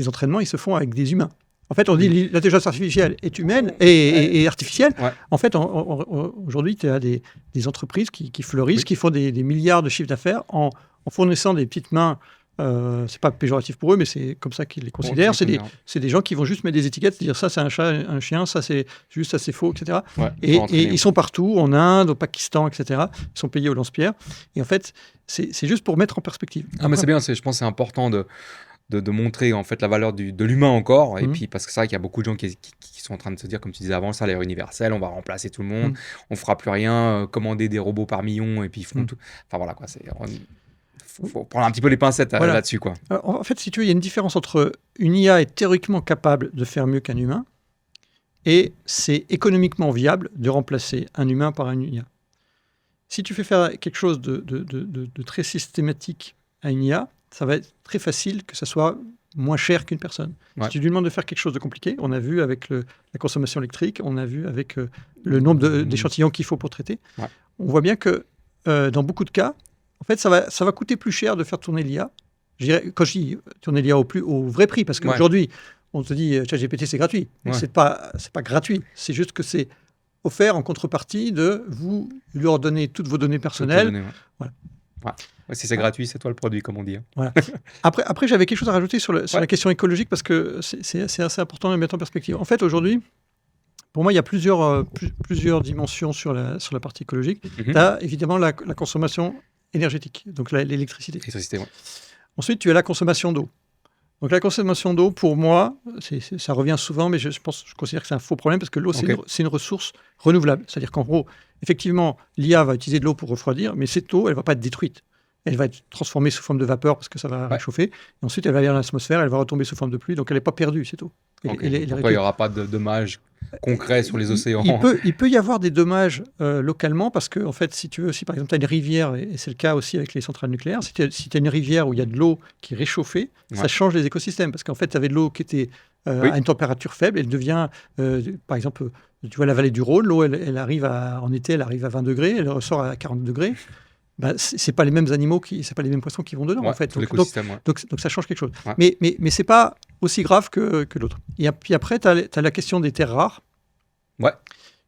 entraînements, ils se font avec des humains. En fait, on dit l'intelligence artificielle est humaine et artificielle. Ouais. En fait, aujourd'hui, tu as des entreprises qui fleurissent, qui font des milliards de chiffres d'affaires en fournissant des petites mains. C'est pas péjoratif pour eux, mais c'est comme ça qu'ils les considèrent. C'est des gens qui vont juste mettre des étiquettes, dire ça c'est un chat, un chien, ça c'est juste, ça c'est faux, etc. Ouais, et ils sont partout, en Inde, au Pakistan, etc. Ils sont payés au lance-pierre. Et en fait, c'est juste pour mettre en perspective. Mais c'est bien, je pense que c'est important de montrer en fait la valeur de l'humain encore. Et puis parce que c'est vrai qu'il y a beaucoup de gens qui sont en train de se dire, comme tu disais avant, le salaire universel, on va remplacer tout le monde, on fera plus rien, commander des robots par millions et puis ils feront tout. Enfin voilà quoi, faut prendre un petit peu les pincettes là-dessus, quoi. En fait, si tu veux, il y a une différence entre une IA est théoriquement capable de faire mieux qu'un humain et c'est économiquement viable de remplacer un humain par une IA. Si tu fais faire quelque chose de très systématique à une IA, ça va être très facile que ça soit moins cher qu'une personne. Ouais. Si tu lui demandes de faire quelque chose de compliqué, on a vu avec la consommation électrique, on a vu avec le nombre d'échantillons qu'il faut pour traiter, on voit bien que dans beaucoup de cas, en fait, ça va coûter plus cher de faire tourner l'IA. Quand je dis tourner l'IA au vrai prix, parce qu'aujourd'hui, on te dit ChatGPT, c'est gratuit. Mais c'est pas gratuit. C'est juste que c'est offert en contrepartie de vous leur donner toutes vos données personnelles. Voilà. Ouais, si c'est gratuit, c'est toi le produit, comme on dit. Voilà. Après, j'avais quelque chose à rajouter sur la question écologique, parce que c'est assez important de mettre en perspective. En fait, aujourd'hui, pour moi, il y a plusieurs dimensions sur la partie écologique. Tu as évidemment la consommation énergétique, donc l'électricité. L'électricité, ouais. Ensuite, tu as la consommation d'eau. Donc la consommation d'eau, pour moi, ça revient souvent, mais je considère que c'est un faux problème parce que l'eau, c'est une ressource renouvelable. C'est-à-dire qu'en gros, effectivement, l'IA va utiliser de l'eau pour refroidir, mais cette eau, elle ne va pas être détruite. Elle va être transformée sous forme de vapeur parce que ça va réchauffer. Et ensuite, elle va aller dans l'atmosphère, elle va retomber sous forme de pluie. Donc elle n'est pas perdue, cette eau. Il n'y aura pas de dommages concrets sur les océans. Il peut y avoir des dommages localement parce que, en fait, si tu veux, si par exemple tu as une rivière, et c'est le cas aussi avec les centrales nucléaires, si tu as une rivière où il y a de l'eau qui est réchauffée, ça change les écosystèmes. Parce qu'en fait, tu avais de l'eau qui était à une température faible, elle devient, par exemple, tu vois la vallée du Rhône, l'eau, elle arrive en été, elle arrive à 20 degrés, elle ressort à 40 degrés. C'est pas les mêmes animaux, c'est pas les mêmes poissons qui vont dedans, en fait. Donc ça change quelque chose. Mais c'est pas aussi grave que l'autre. Et puis après, tu as la question des terres rares,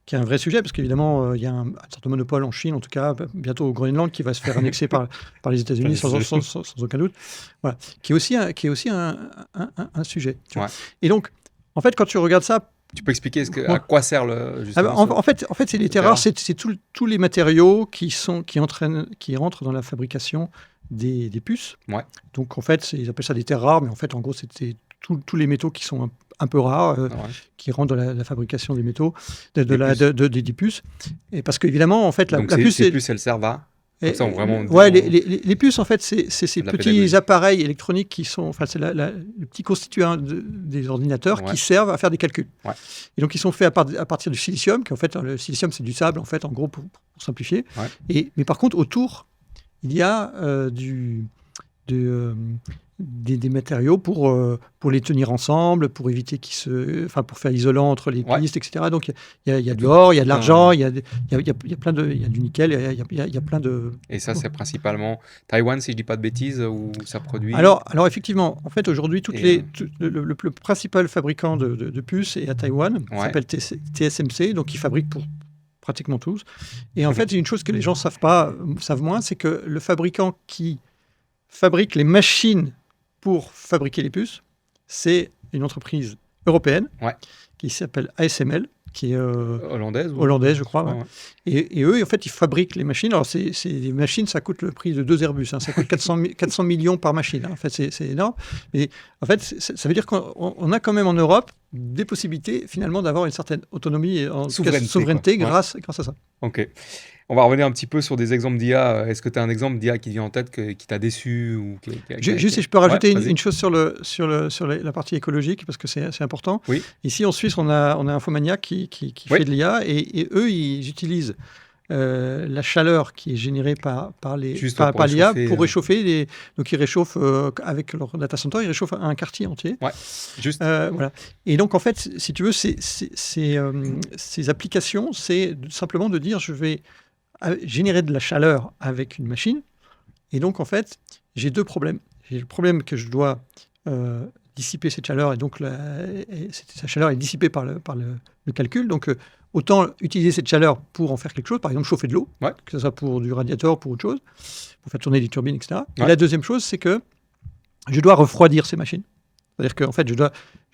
qui est un vrai sujet, parce qu'évidemment, il y a un certain monopole en Chine, en tout cas, bientôt au Groenland, qui va se faire annexer par les États-Unis, sans aucun doute. Voilà. Qui est aussi un sujet. Et donc, en fait, quand tu regardes ça, tu peux expliquer à quoi sert en fait, c'est les terres rares, c'est tous les matériaux qui rentrent dans la fabrication des puces. Donc en fait, ils appellent ça des terres rares, mais en fait, en gros, c'était tous les métaux qui sont un peu rares, qui rentrent dans la fabrication des métaux, des puces. Et parce qu'évidemment, en fait, la puce, ces puces, elles servent à... les puces, en fait, c'est ces petits appareils électroniques qui sont, enfin, c'est le petit constituant des ordinateurs qui servent à faire des calculs. Et donc, ils sont faits à partir du silicium, qui en fait, le silicium, c'est du sable, en fait, en gros, pour simplifier. Mais par contre, autour, il y a des matériaux pour les tenir ensemble, pour éviter pour faire isolant entre les pistes, etc. Donc il y a de l'or, il y a de l'argent, il y a du nickel, il y a plein de... Et ça, c'est principalement Taïwan, si je dis pas de bêtises, où ça produit... Alors effectivement, en fait, aujourd'hui, le principal fabricant de puces est à Taïwan, qui s'appelle TSMC, donc ils fabriquent pour pratiquement tous. Et en fait, une chose que les gens savent moins, c'est que le fabricant qui fabrique les machines pour fabriquer les puces, c'est une entreprise européenne qui s'appelle ASML, qui est hollandaise, je crois. Et eux, en fait, ils fabriquent les machines. Alors, les machines, ça coûte le prix de 2 Airbus. Ça coûte 400 millions par machine. En fait, c'est énorme. Mais en fait, ça veut dire qu'on a quand même en Europe des possibilités, finalement, d'avoir une certaine autonomie et souveraineté grâce à ça. Ok. On va revenir un petit peu sur des exemples d'IA. Est-ce que tu as un exemple d'IA qui vient en tête, qui t'a déçu ou Juste si je peux rajouter une chose sur la partie écologique, parce que c'est important. Ici, en Suisse, on a Infomania qui fait de l'IA, et eux, ils utilisent la chaleur qui est générée par l'IA pour réchauffer. Donc, ils réchauffent avec leur data center, ils réchauffent un quartier entier. Voilà. Et donc, en fait, si tu veux, ces applications, c'est simplement de dire, je vais générer de la chaleur avec une machine. Et donc, en fait, j'ai deux problèmes. J'ai le problème que je dois dissiper cette chaleur, et donc cette chaleur est dissipée par le calcul. Donc, autant utiliser cette chaleur pour en faire quelque chose, par exemple chauffer de l'eau, que ce soit pour du radiateur, pour autre chose, pour faire tourner des turbines, etc. Et la deuxième chose, c'est que je dois refroidir ces machines. C'est-à-dire qu'en fait,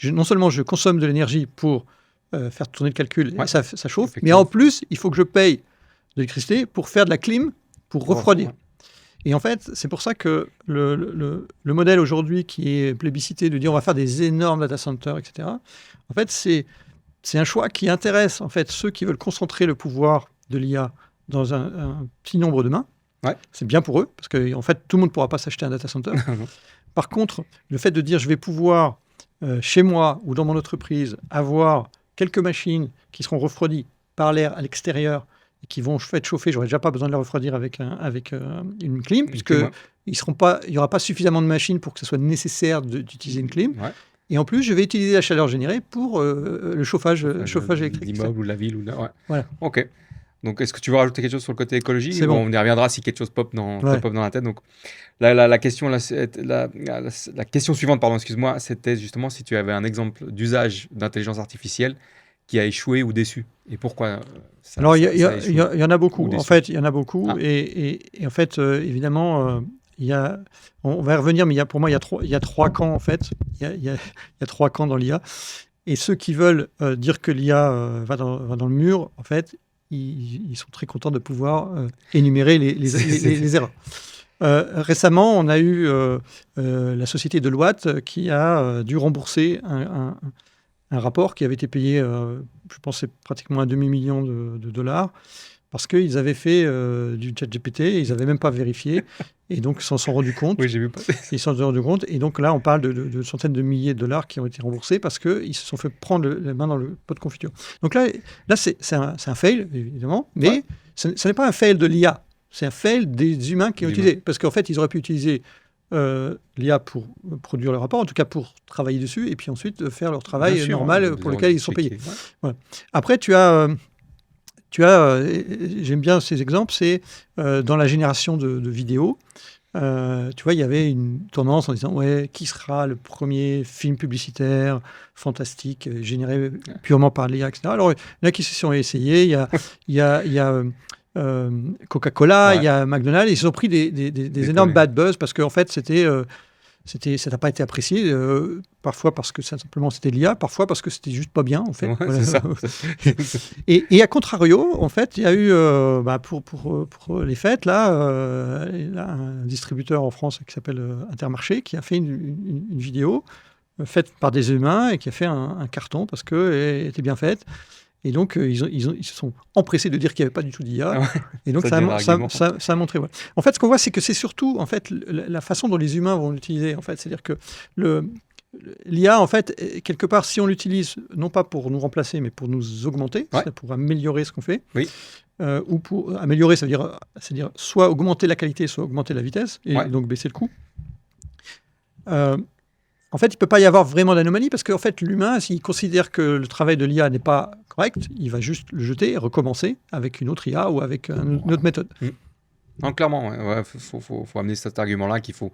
non seulement je consomme de l'énergie pour faire tourner le calcul, et ça chauffe, mais en plus, il faut que je paye de l'électricité pour faire de la clim, pour refroidir. Et en fait, c'est pour ça que le modèle aujourd'hui qui est plébiscité de dire on va faire des énormes data centers, etc., en fait, c'est un choix qui intéresse en fait ceux qui veulent concentrer le pouvoir de l'IA dans un petit nombre de mains. C'est bien pour eux, parce qu'en fait, tout le monde ne pourra pas s'acheter un data center. Par contre, le fait de dire je vais pouvoir, chez moi ou dans mon entreprise, avoir quelques machines qui seront refroidies par l'air à l'extérieur, et qui vont être chauffées, j'aurais déjà pas besoin de les refroidir avec une clim, puisque il n'y aura pas suffisamment de machines pour que ce soit nécessaire d'utiliser une clim. Et en plus, je vais utiliser la chaleur générée pour le chauffage électrique. L'immeuble ou la ville. Voilà. Ok. Donc, est-ce que tu veux rajouter quelque chose sur le côté écologie? C'est bon. On y reviendra si quelque chose pop dans la tête. Donc, la question suivante, excuse-moi, c'était justement si tu avais un exemple d'usage d'intelligence artificielle qui a échoué ou déçu. Et pourquoi Alors, il y en a beaucoup. En fait, il y en a beaucoup. Et en fait, évidemment, on va y revenir, mais pour moi, il y a trois camps, en fait. Il y a trois camps dans l'IA. Et ceux qui veulent dire que l'IA va dans le mur, en fait, ils sont très contents de pouvoir énumérer les erreurs. Récemment, on a eu la société Deloitte qui a dû rembourser un rapport qui avait été payé, je pense, c'est pratiquement un demi-million de dollars, parce qu'ils avaient fait du ChatGPT, et ils n'avaient même pas vérifié, et donc ils s'en sont rendus compte. Oui, j'ai vu passer. Ils s'en sont rendus compte, et donc là, on parle de centaines de milliers de dollars qui ont été remboursés parce qu'ils se sont fait prendre la main dans le pot de confiture. Donc là c'est un fail, évidemment, mais ce n'est pas un fail de l'IA, c'est un fail des humains qui ont utilisé. Parce qu'en fait, ils auraient pu utiliser l'IA pour produire le rapport, en tout cas pour travailler dessus, et puis ensuite faire leur travail normal pour lequel ils sont payés. Ouais. Voilà. Après, tu as j'aime bien ces exemples, c'est dans la génération de vidéos. Tu vois, il y avait une tendance en disant ouais, qui sera le premier film publicitaire fantastique généré purement par l'IA, etc. Alors, il y en a qui se sont essayés. Il y a Coca-Cola, il y a McDonald's. Ils se sont pris des énormes bad buzz parce qu'en fait, ça n'a pas été apprécié, parfois parce que simplement c'était l'IA, parfois parce que c'était juste pas bien, en fait. Ouais, voilà. c'est ça. Et à contrario, en fait, il y a eu, pour les fêtes, là, un distributeur en France qui s'appelle Intermarché, qui a fait une vidéo faite par des humains et qui a fait un carton parce qu'elle était bien faite. Et donc, ils se sont empressés de dire qu'il n'y avait pas du tout d'IA. Ouais, et donc, ça a montré. Ouais. En fait, ce qu'on voit, c'est que c'est surtout en fait, la façon dont les humains vont l'utiliser. En fait. C'est-à-dire que l'IA, en fait, quelque part, si on l'utilise, non pas pour nous remplacer, mais pour nous augmenter, pour améliorer ce qu'on fait, ou pour améliorer, ça veut dire soit augmenter la qualité, soit augmenter la vitesse, et donc baisser le coût. En fait, il ne peut pas y avoir vraiment d'anomalie parce qu'en fait, l'humain, s'il considère que le travail de l'IA n'est pas correct, il va juste le jeter et recommencer avec une autre IA ou avec une autre méthode. Non, clairement, faut amener cet argument-là qu'il faut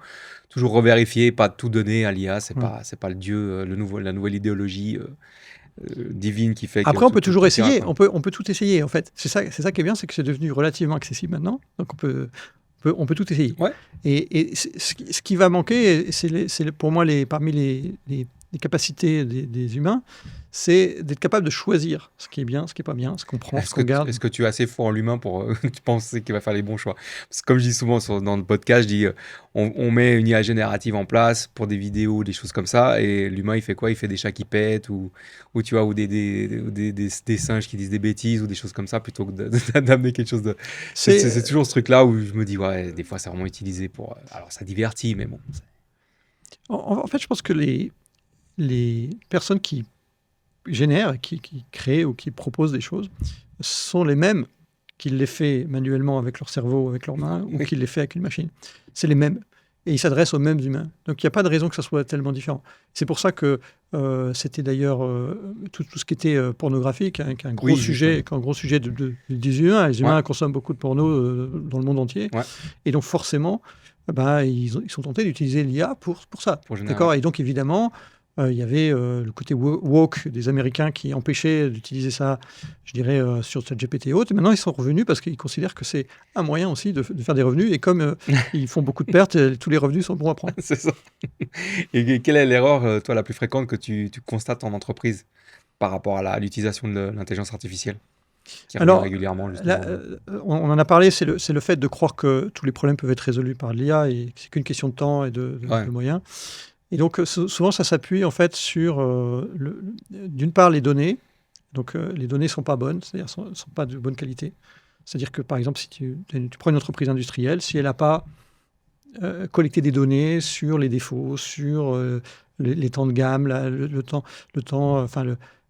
toujours revérifier, pas tout donner à l'IA. C'est pas le dieu, la nouvelle idéologie divine qui fait. Après, on peut toujours essayer. On peut tout essayer. En fait, c'est ça qui est bien, c'est que c'est devenu relativement accessible maintenant. Donc on peut tout essayer. Ouais. Et ce qui va manquer, c'est pour moi parmi les capacités des humains, c'est d'être capable de choisir ce qui est bien, ce qui n'est pas bien, ce qu'on prend, ce qu'on garde. Est-ce que tu es assez fort en l'humain pour tu penses qu'il va faire les bons choix? Parce que comme je dis souvent dans le podcast, je dis on met une IA générative en place pour des vidéos, des choses comme ça, et l'humain, il fait quoi? Il fait des chats qui pètent ou tu vois, ou des singes qui disent des bêtises ou des choses comme ça, plutôt que d'amener quelque chose de... C'est toujours ce truc-là où je me dis, ouais, des fois, c'est vraiment utilisé pour... Alors, ça divertit, mais bon. En fait, je pense que les personnes qui génèrent, qui créent ou qui proposent des choses sont les mêmes qu'ils les fait manuellement avec leur cerveau, avec leurs mains, ou qu'ils les fait avec une machine. C'est les mêmes. Et ils s'adressent aux mêmes humains. Donc il n'y a pas de raison que ça soit tellement différent. C'est pour ça que c'était d'ailleurs tout ce qui était pornographique, un gros sujet des humains. Les humains consomment beaucoup de porno dans le monde entier. Ouais. Et donc forcément, ils sont tentés d'utiliser l'IA pour ça. D'accord. Et donc évidemment, il y avait le côté woke des Américains qui empêchaient d'utiliser ça, je dirais, sur ChatGPT et autres. Et maintenant, ils sont revenus parce qu'ils considèrent que c'est un moyen aussi de faire des revenus. Et comme ils font beaucoup de pertes, tous les revenus sont bons à prendre. C'est ça. Et quelle est l'erreur, toi, la plus fréquente que tu constates en entreprise par rapport à l'utilisation de l'intelligence artificielle qui revient régulièrement, justement. On en a parlé, c'est le fait de croire que tous les problèmes peuvent être résolus par l'IA et que c'est qu'une question de temps et de moyens. Et donc, souvent, ça s'appuie en fait sur, d'une part, les données. Donc, les données ne sont pas bonnes, c'est-à-dire ne sont pas de bonne qualité. C'est-à-dire que, par exemple, si tu prends une entreprise industrielle, si elle n'a pas collecté des données sur les défauts, sur les temps de gamme,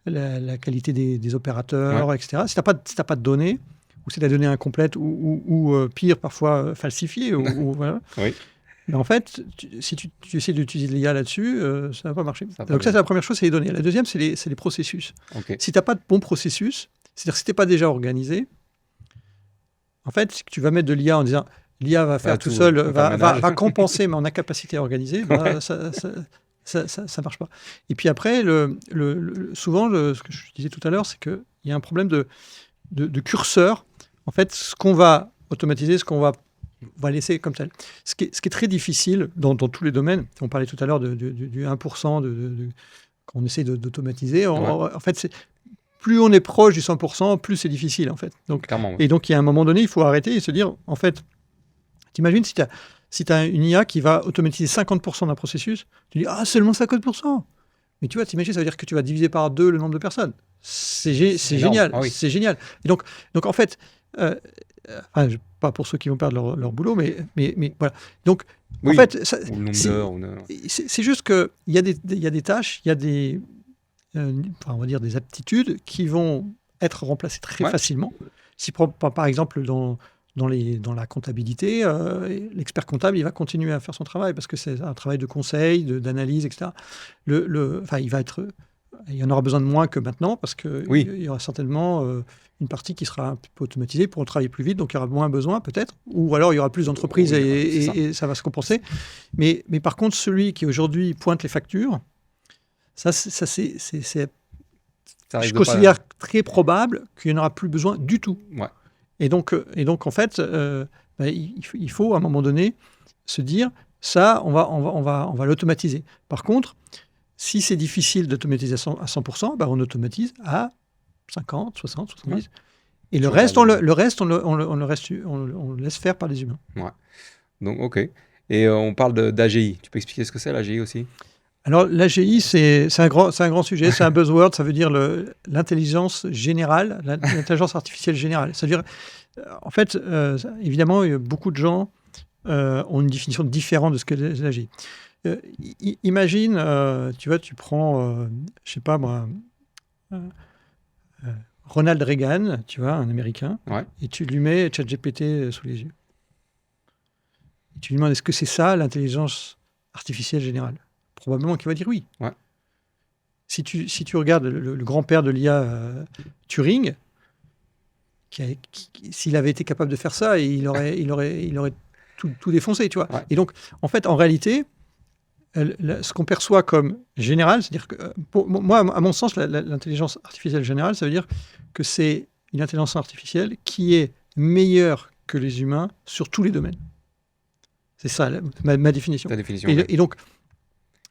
la qualité des opérateurs, etc. Si tu n'as pas de données, ou si la donnée est incomplète, ou pire, parfois falsifiée, voilà. Oui. Mais en fait, si tu essaies d'utiliser l'IA là-dessus, ça ne va pas marcher. Donc ça, c'est la première chose, c'est les données. La deuxième, c'est les processus. Okay. Si tu n'as pas de bon processus, c'est-à-dire si tu n'es pas déjà organisé, en fait, tu vas mettre de l'IA en disant l'IA va faire tout seul, va compenser mon incapacité à organiser, ça ne marche pas. Et puis après, souvent, ce que je disais tout à l'heure, c'est qu'il y a un problème de curseur. En fait, ce qu'on va automatiser, ce qu'on va laisser comme tel. Ce qui est très difficile dans tous les domaines, on parlait tout à l'heure du 1% qu'on essaie d'automatiser. En fait, plus on est proche du 100%, plus c'est difficile, en fait. Donc, et donc, il y a un moment donné, il faut arrêter et se dire, en fait, t'imagines si Si tu as une IA qui va automatiser 50% d'un processus, tu dis, ah, seulement 50%. Mais tu vois, t'imagines, ça veut dire que tu vas diviser par 2 le nombre de personnes. C'est génial, Ah oui. c'est génial. Et donc en fait, pas pour ceux qui vont perdre leur boulot, mais voilà. Donc, en Oui, fait, ou le nombre d'heures. c'est juste qu'il y a des tâches, il y a des, on va dire des aptitudes qui vont être remplacées très facilement. Si par exemple dans la comptabilité, l'expert comptable, il va continuer à faire son travail parce que c'est un travail de conseil, d'analyse, etc. Il y en aura besoin de moins que maintenant parce qu'il y aura certainement une partie qui sera un peu automatisée pour travailler plus vite, donc il y aura moins besoin peut-être, ou alors il y aura plus d'entreprises et ça va se compenser. Mais par contre, celui qui aujourd'hui pointe les factures, je considère très probable qu'il n'y en aura plus besoin du tout. Ouais. Et donc en fait, il faut à un moment donné se dire, ça, on va l'automatiser. Par contre, si c'est difficile d'automatiser à 100%, on automatise à 50, 60, 70. Ouais. Et le reste, on le laisse faire par les humains. Ouais. Donc, OK. Et on parle d'AGI. Tu peux expliquer ce que c'est, l'AGI aussi ? Alors, l'AGI, c'est un grand sujet, c'est un buzzword, ça veut dire l'intelligence générale, l'intelligence artificielle générale. C'est-à-dire, en fait, évidemment, beaucoup de gens ont une définition différente de ce que l'AGI. Imagine, tu prends, je sais pas moi, Ronald Reagan, tu vois, un Américain, et tu lui mets ChatGPT sous les yeux. Et tu lui demandes, est-ce que c'est ça l'intelligence artificielle générale ? Probablement qu'il va dire oui. Ouais. Si tu regardes le grand-père de l'IA, Turing, s'il avait été capable de faire ça, il aurait tout défoncé, tu vois. Ouais. Et donc, en fait, en réalité, ce qu'on perçoit comme général, c'est-à-dire que, moi, à mon sens, l'intelligence artificielle générale, ça veut dire que c'est une intelligence artificielle qui est meilleure que les humains sur tous les domaines. C'est ça, ma définition. Ta définition. Et donc,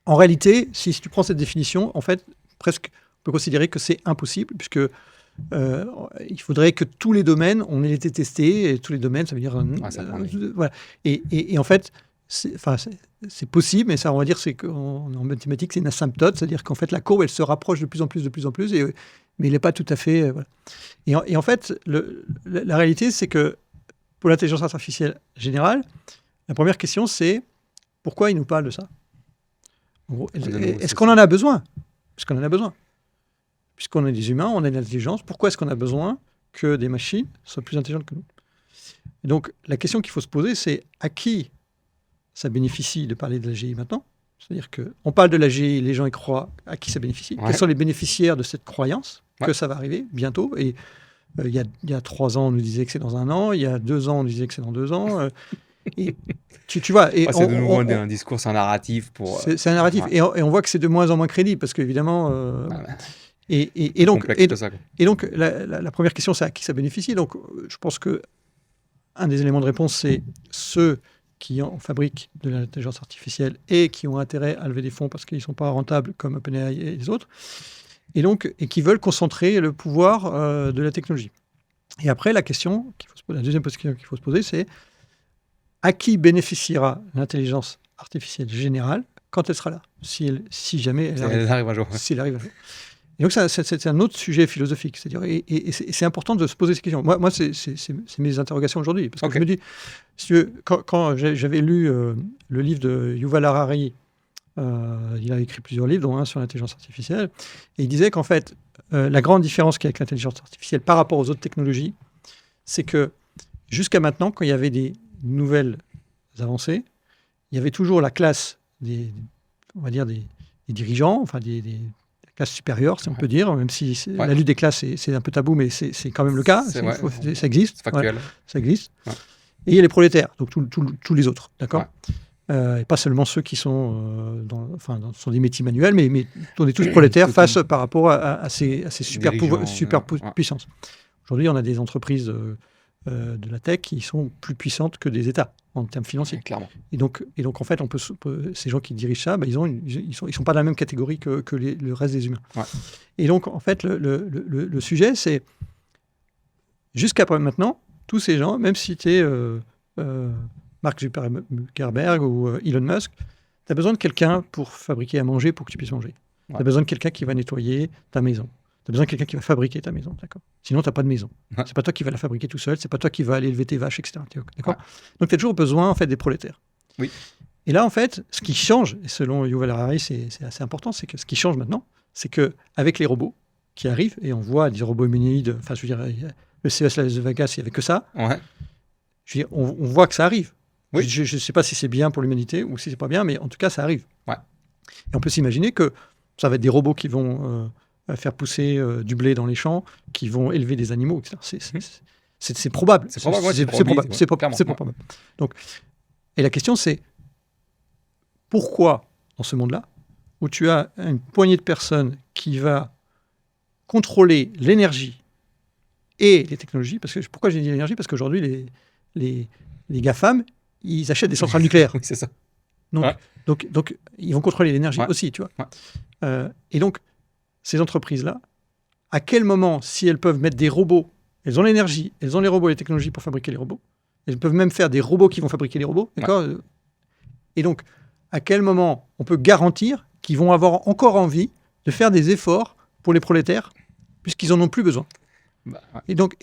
en réalité, si tu prends cette définition, en fait, presque, on peut considérer que c'est impossible, puisque il faudrait que tous les domaines, on ait été testés, et tous les domaines, ça veut dire... voilà. Et en fait, c'est possible, mais ça, on va dire, c'est qu'en mathématiques, c'est une asymptote, c'est-à-dire qu'en fait, la courbe, elle se rapproche de plus en plus, mais elle n'est pas tout à fait... voilà. Et en fait, la réalité, c'est que pour l'intelligence artificielle générale, la première question, c'est pourquoi il nous parle de ça ? En gros, est-ce qu'on en a besoin ? Est-ce qu'on en a besoin ? Puisqu'on est des humains, on a de l'intelligence, pourquoi est-ce qu'on a besoin que des machines soient plus intelligentes que nous ? Et donc, la question qu'il faut se poser, c'est à qui ça bénéficie de parler de l'AGI maintenant ? C'est-à-dire qu'on parle de l'AGI, les gens y croient, à qui ça bénéficie ? Quels sont les bénéficiaires de cette croyance que ça va arriver bientôt ? Et il y a 3 ans, on nous disait que c'est dans 1 an, il y a 2 ans, on nous disait que c'est dans 2 ans. Et tu vois, et c'est de nouveau un discours, c'est un narratif pour. C'est un narratif, et on voit que c'est de moins en moins crédible parce qu'évidemment. Et donc, la première question, c'est à qui ça bénéficie. Donc, je pense que un des éléments de réponse, c'est ceux qui fabriquent de l'intelligence artificielle et qui ont intérêt à lever des fonds parce qu'ils ne sont pas rentables comme OpenAI et les autres, et qui veulent concentrer le pouvoir de la technologie. Et après, la deuxième question qu'il faut se poser, c'est à qui bénéficiera l'intelligence artificielle générale quand elle sera là, si jamais elle arrive un jour. Si elle arrive un jour. Et donc, c'est un autre sujet philosophique. C'est-à-dire, et c'est important de se poser ces questions. Moi c'est mes interrogations aujourd'hui. Parce que je me dis, si tu veux, quand j'avais lu le livre de Yuval Harari, il a écrit plusieurs livres, dont un sur l'intelligence artificielle, et il disait qu'en fait, la grande différence qu'il y a avec l'intelligence artificielle par rapport aux autres technologies, c'est que jusqu'à maintenant, quand il y avait des nouvelles avancées, il y avait toujours la classe des dirigeants, enfin des classes supérieures, si on peut dire, même si la lutte des classes, c'est un peu tabou, mais c'est quand même le cas, ça existe. C'est factuel. Ça existe. Ouais. Et il y a les prolétaires, donc tous les autres, d'accord ? Et pas seulement ceux qui sont sont des métiers manuels, mais on est tous prolétaires par rapport à ces super puissances. Aujourd'hui, on a des entreprises de la tech qui sont plus puissantes que des États en termes financiers. Clairement. Et donc en fait, ces gens qui dirigent ça, ils sont pas dans la même catégorie que le reste des humains. Ouais. Et donc, en fait, le sujet, c'est jusqu'à maintenant, tous ces gens, même si tu es Mark Zuckerberg ou Elon Musk, tu as besoin de quelqu'un pour fabriquer à manger pour que tu puisses manger. Tu as besoin de quelqu'un qui va nettoyer ta maison. Tu as besoin de quelqu'un qui va fabriquer ta maison, d'accord. Sinon, tu n'as pas de maison. C'est pas toi qui vas la fabriquer tout seul, c'est pas toi qui vas aller élever tes vaches, etc. D'accord. Donc, tu as toujours besoin, en fait, des prolétaires. Oui. Et là, en fait, ce qui change, et selon Yuval Harari, c'est assez important, c'est que ce qui change maintenant, c'est qu'avec les robots qui arrivent, et on voit des robots humanoïdes, enfin, je veux dire, le CES Las Vegas, il n'y avait que ça. Ouais. Je veux dire, on voit que ça arrive. Oui. Je ne sais pas si c'est bien pour l'humanité ou si c'est pas bien, mais en tout cas, ça arrive. Ouais. Et on peut s'imaginer que ça va être des robots qui vont faire pousser du blé dans les champs, qui vont élever des animaux, etc. C'est probable. C'est probable, ouais, C'est probable. Donc, et la question, c'est pourquoi, dans ce monde-là, où tu as une poignée de personnes qui va contrôler l'énergie et les technologies, pourquoi j'ai dit l'énergie? Parce qu'aujourd'hui, les GAFAM, ils achètent des centrales nucléaires. Oui, c'est ça. Donc, ils vont contrôler l'énergie aussi, tu vois. Ouais. Et donc, ces entreprises-là, à quel moment, si elles peuvent mettre des robots, elles ont l'énergie, elles ont les robots et les technologies pour fabriquer les robots, elles peuvent même faire des robots qui vont fabriquer les robots, d'accord. Et donc, à quel moment on peut garantir qu'ils vont avoir encore envie de faire des efforts pour les prolétaires, puisqu'ils en ont plus besoin. Et donc,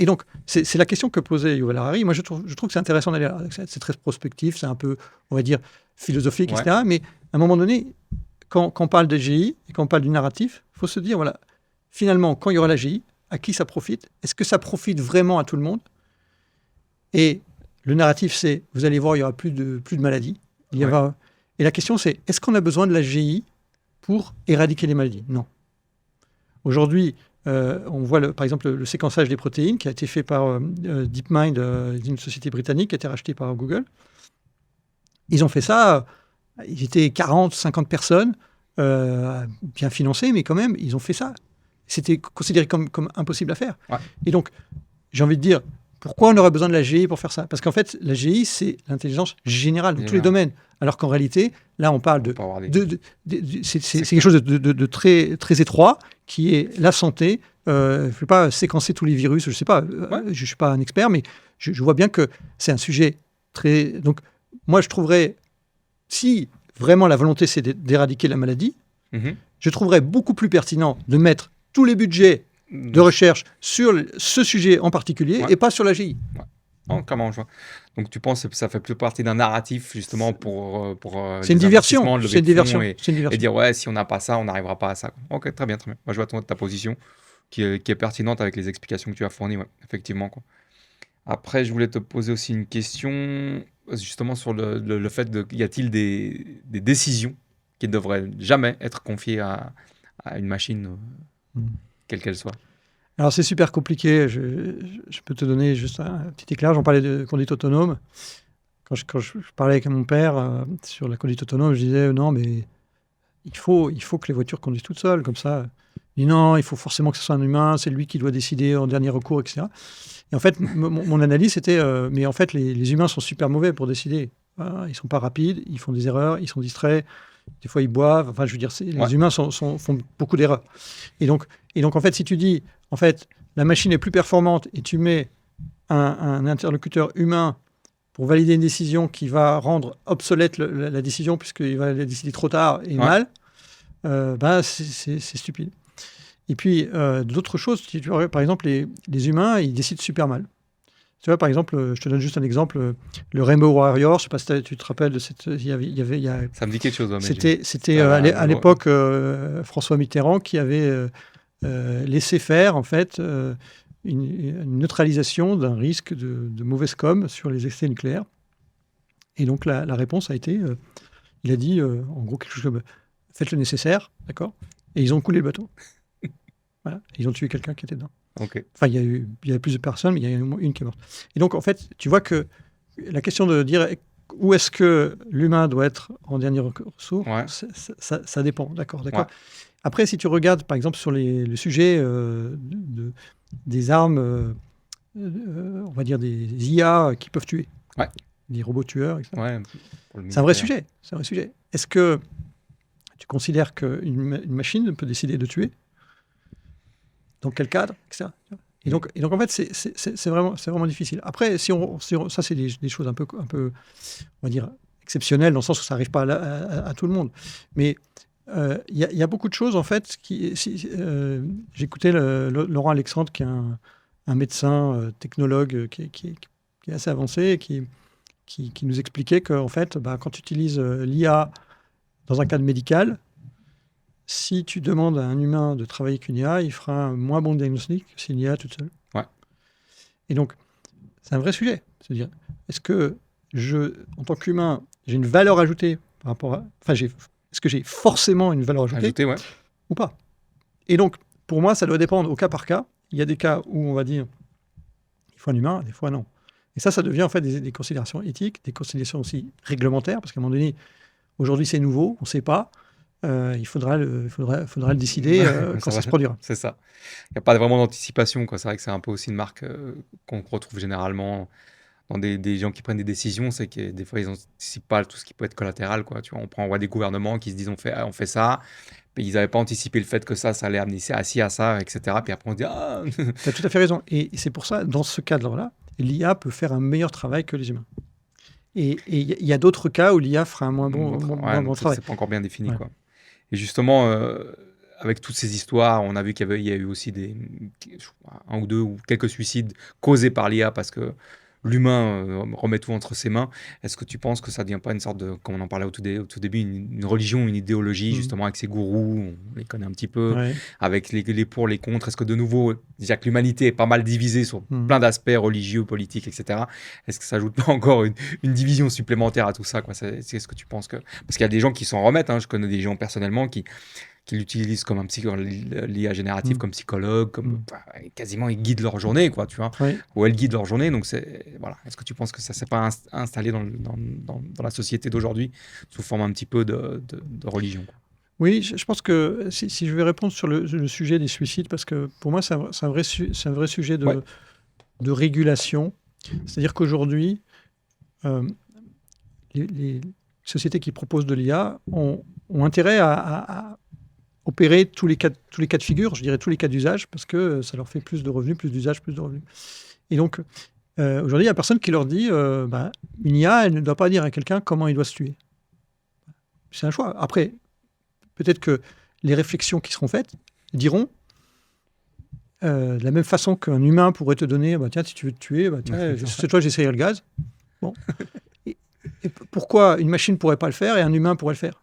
c'est la question que posait Yuval Harari. Moi, je trouve que c'est intéressant d'aller là. C'est très prospectif, c'est un peu, on va dire, philosophique, etc. Mais à un moment donné, quand on parle de GI et quand on parle du narratif, il faut se dire, voilà, finalement, quand il y aura la GI, à qui ça profite? Est-ce que ça profite vraiment à tout le monde? Et le narratif, c'est, vous allez voir, il n'y aura plus de maladies. Et la question, c'est, est-ce qu'on a besoin de la GI pour éradiquer les maladies? Non. Aujourd'hui, on voit par exemple le séquençage des protéines qui a été fait par DeepMind, une société britannique qui a été rachetée par Google. Ils ont fait ça, ils étaient 40, 50 personnes, bien financées, mais quand même, ils ont fait ça. C'était considéré comme impossible à faire. Et donc, j'ai envie de dire, pourquoi on aurait besoin de la GI pour faire ça? Parce qu'en fait, la GI, c'est l'intelligence générale dans tous les domaines. Alors qu'en réalité, là, on parle c'est quelque chose de très, très étroit, qui est la santé. Je ne vais pas séquencer tous les virus, je ne sais pas, je ne suis pas un expert, mais je vois bien que c'est un sujet très... Donc, moi, je trouverais, si vraiment la volonté, c'est d'éradiquer la maladie, je trouverais beaucoup plus pertinent de mettre tous les budgets de recherche sur ce sujet en particulier et pas sur la GI. Non, comment je vois. Donc tu penses que ça fait plus partie d'un narratif justement pour c'est une diversion, c'est une diversion. Et dire ouais, si on n'a pas ça, on n'arrivera pas à ça. Ok, très bien, très bien. Moi je vois ta position qui est pertinente avec les explications que tu as fournies, effectivement, quoi. Après, je voulais te poser aussi une question justement sur le fait de, y a-t-il des décisions qui ne devraient jamais être confiées à une machine, quelle qu'elle soit? Alors, c'est super compliqué. Je peux te donner juste un petit éclairage. On parlait de conduite autonome. Quand je parlais avec mon père sur la conduite autonome, je disais non, mais il faut que les voitures conduisent toutes seules, comme ça. Il dit non, il faut forcément que ce soit un humain, c'est lui qui doit décider en dernier recours, etc. Et en fait, mon analyse, c'était mais en fait, les humains sont super mauvais pour décider. Ils ne sont pas rapides, ils font des erreurs, ils sont distraits. Des fois, ils boivent. Enfin, je veux dire, les humains font beaucoup d'erreurs. Et donc, en fait, si tu dis, en fait, la machine est plus performante et tu mets un interlocuteur humain pour valider une décision qui va rendre obsolète la décision puisqu'il va la décider trop tard et mal, c'est stupide. Et puis, d'autres choses, tu vois, par exemple, les humains, ils décident super mal. Tu vois, par exemple, je te donne juste un exemple, le Rainbow Warrior, je ne sais pas si tu te rappelles de cette... Ça me dit quelque chose. C'était à l'époque François Mitterrand qui avait laissé faire, en fait, une neutralisation d'un risque de mauvaise com sur les essais nucléaires. Et donc, la réponse a été, il a dit, en gros, quelque chose comme, faites le nécessaire, d'accord? Et ils ont coulé le bateau. Voilà, ils ont tué quelqu'un qui était dedans. Okay. Enfin, il y a plusieurs personnes, mais il y a une qui est morte. Et donc, en fait, tu vois que la question de dire où est-ce que l'humain doit être en dernier recours, ça dépend, d'accord. Après, si tu regardes, par exemple, sur le sujet des armes, on va dire des IA qui peuvent tuer, des robots tueurs, etc. C'est un vrai sujet. Est-ce que tu considères qu'une machine peut décider de tuer? Dans quel cadre, etc. en fait, c'est vraiment difficile. Après, ça, c'est des choses un peu, on va dire, exceptionnelles, dans le sens où ça n'arrive pas à tout le monde. Mais il y a beaucoup de choses, en fait, j'écoutais Laurent Alexandre, qui est un médecin technologue qui est assez avancé, et qui nous expliquait qu'en fait, quand tu utilises l'IA dans un cadre médical, si tu demandes à un humain de travailler avec une IA, il fera un moins bon diagnostic que si une IA toute seule. Ouais. Et donc, c'est un vrai sujet. C'est-à-dire, est-ce que en tant qu'humain, j'ai une valeur ajoutée par rapport à... Enfin, est-ce que j'ai forcément une valeur ajoutée ou pas? Et donc, pour moi, ça doit dépendre au cas par cas. Il y a des cas où on va dire, il faut un humain, des fois non. Et ça devient en fait des considérations éthiques, des considérations aussi réglementaires, parce qu'à un moment donné, aujourd'hui c'est nouveau, on ne sait pas. Il faudra le décider quand ça se produira. C'est ça. Il n'y a pas vraiment d'anticipation, quoi. C'est vrai que c'est un peu aussi une marque qu'on retrouve généralement dans des gens qui prennent des décisions, c'est que des fois ils n'anticipent pas tout ce qui peut être collatéral, quoi. Tu vois, on voit des gouvernements qui se disent on fait ça, puis ils n'avaient pas anticipé le fait que ça allait amener à ça, etc. Puis après on se dit ah. Tu as tout à fait raison. Et c'est pour ça, dans ce cadre-là, l'IA peut faire un meilleur travail que les humains. Et il y a d'autres cas où l'IA fera un moins bon travail. C'est pas encore bien défini, quoi. Et justement, avec toutes ces histoires, on a vu qu'il y a eu aussi un ou deux ou quelques suicides causés par l'IA parce que l'humain remet tout entre ses mains. Est-ce que tu penses que ça ne devient pas une sorte de, comme on en parlait au tout début, une religion, une idéologie, justement, avec ces gourous, on les connaît un petit peu, avec les pour, les contre? Est-ce que de nouveau, déjà que l'humanité est pas mal divisée sur plein d'aspects religieux, politiques, etc., est-ce que ça ajoute pas encore une division supplémentaire à tout ça, quoi? C'est ce que tu penses que... Parce qu'il y a des gens qui s'en remettent, hein. Je connais des gens personnellement qui l'utilisent comme l'IA générative comme psychologue, quasiment ils guident leur journée, quoi, tu vois, ou elles guident leur journée. Donc voilà. Est-ce que tu penses que ça s'est pas installé dans la société d'aujourd'hui sous forme un petit peu de religion, quoi? Oui, je pense que si je vais répondre sur le sujet des suicides, parce que pour moi c'est un vrai sujet de régulation. C'est-à-dire qu'aujourd'hui, les sociétés qui proposent de l'IA ont intérêt à opérer tous les cas de figure, je dirais tous les cas d'usage, parce que ça leur fait plus de revenus, plus d'usage, plus de revenus. Et donc, aujourd'hui, il n'y a personne qui leur dit une IA, elle ne doit pas dire à quelqu'un comment il doit se tuer. C'est un choix. Après, peut-être que les réflexions qui seront faites diront, de la même façon qu'un humain pourrait te donner, tiens, si tu veux te tuer, c'est toi, j'essayerai le gaz. Bon. Et pourquoi une machine ne pourrait pas le faire et un humain pourrait le faire?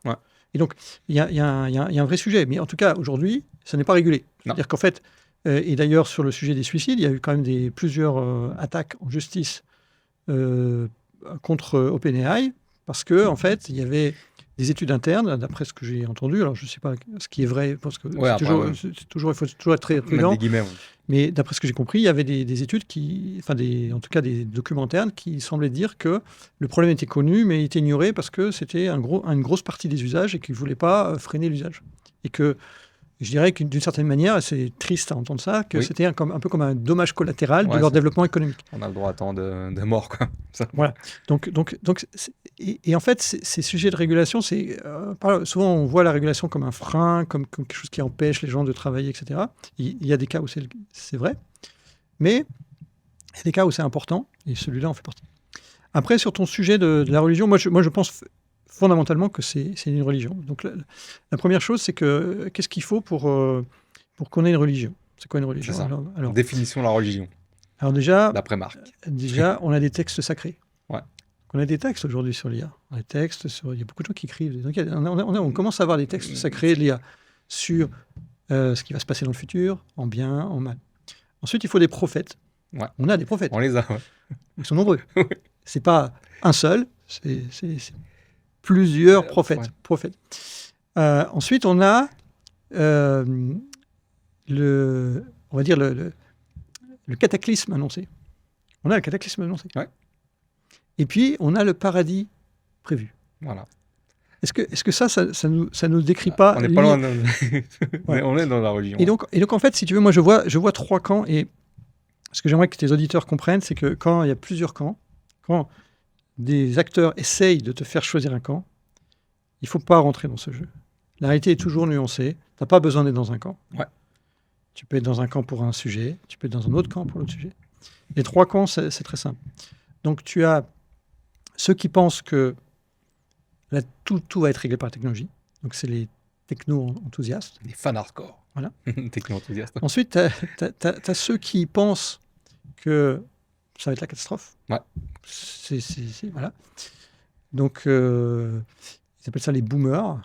Et donc, il y a un vrai sujet. Mais en tout cas, aujourd'hui, ça n'est pas régulé. C'est-à-dire qu'en fait, et d'ailleurs, sur le sujet des suicides, il y a eu quand même plusieurs attaques en justice contre OpenAI, parce que en fait, il y avait des études internes, d'après ce que j'ai entendu. Alors, je ne sais pas ce qui est vrai, parce que il faut toujours être très prudent. Mais d'après ce que j'ai compris, il y avait des études en tout cas des documents internes qui semblaient dire que le problème était connu, mais était ignoré parce que c'était une grosse partie des usages et qu'ils ne voulaient pas freiner l'usage. Et que, je dirais que d'une certaine manière, c'est triste à entendre ça, que c'était un peu comme un dommage collatéral de leur développement économique. On a le droit à tant de morts, quoi. Ça. Voilà. Donc, en fait, ces sujets de régulation, souvent on voit la régulation comme un frein, comme quelque chose qui empêche les gens de travailler, etc. Il y a des cas où c'est vrai, mais il y a des cas où c'est important, et celui-là en fait partie. Après, sur ton sujet de la religion, moi je pense fondamentalement que c'est une religion. Donc la première chose, c'est que qu'est-ce qu'il faut pour qu'on ait une religion? C'est quoi une religion? Alors, définition de la religion. Alors déjà, d'après Marc. Déjà, on a des textes sacrés. Ouais. On a des textes aujourd'hui sur l'IA. Il y a beaucoup de gens qui écrivent. Donc, on commence à avoir des textes sacrés de l'IA sur ce qui va se passer dans le futur, en bien, en mal. Ensuite, il faut des prophètes. Ouais. On a des prophètes. On les a. Ouais. Ils sont nombreux. C'est pas un seul, c'est plusieurs prophètes. Ensuite, on a on va dire le cataclysme annoncé. On a le cataclysme annoncé. Ouais. Et puis, on a le paradis prévu. Voilà. Est-ce que ça nous décrit pas... On n'est pas loin. On est dans la religion. Et donc, en fait, si tu veux, moi, je vois trois camps. Et ce que j'aimerais que tes auditeurs comprennent, c'est que quand il y a plusieurs camps, quand des acteurs essayent de te faire choisir un camp, il ne faut pas rentrer dans ce jeu. La réalité est toujours nuancée. Tu n'as pas besoin d'être dans un camp. Ouais. Tu peux être dans un camp pour un sujet, tu peux être dans un autre camp pour l'autre sujet. Les 3 camps, c'est très simple. Donc, tu as ceux qui pensent que là, tout va être réglé par la technologie. Donc, c'est les techno-enthousiastes. Les fans hardcore. Voilà. Techno-enthousiastes. Ensuite, tu as ceux qui pensent que ça va être la catastrophe. Ouais. Voilà. Donc, ils appellent ça les boomers.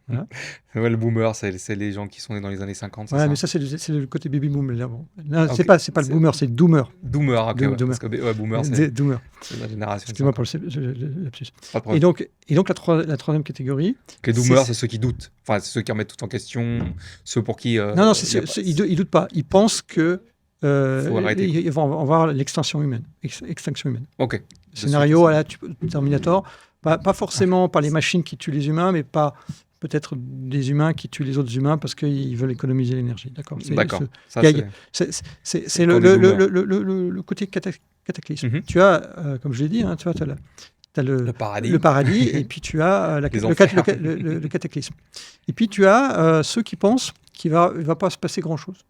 Voilà. Ouais, le boomer, c'est les gens qui sont nés dans les années 50. Ouais, mais ça, c'est le côté baby boom. Là, bon. Non, Ok. c'est pas le boomer, c'est doomer. Doomer, ok. Ouais, Doomer. parce que boomer, Doomer. c'est la génération. Excuse-moi pour le lapsus. Pas de Et problème. donc la troisième catégorie. Les doomers, c'est ceux qui doutent. Enfin, c'est ceux qui remettent tout en question. Ceux pour qui. Non, ils doutent pas. Ils pensent que Faut arrêter, quoi. ils vont avoir l'extinction humaine. Extinction humaine. Ok. Scénario à la Terminator. Pas forcément par les machines qui tuent les humains, mais peut-être des humains qui tuent les autres humains parce qu'ils veulent économiser l'énergie. D'accord. D'accord. Ça, C'est le côté cataclysme. Mhm. Tu as, comme je l'ai dit, tu as le paradis. le paradis et puis tu as le cataclysme. Et puis tu as ceux qui pensent qu'il ne va pas se passer grand-chose.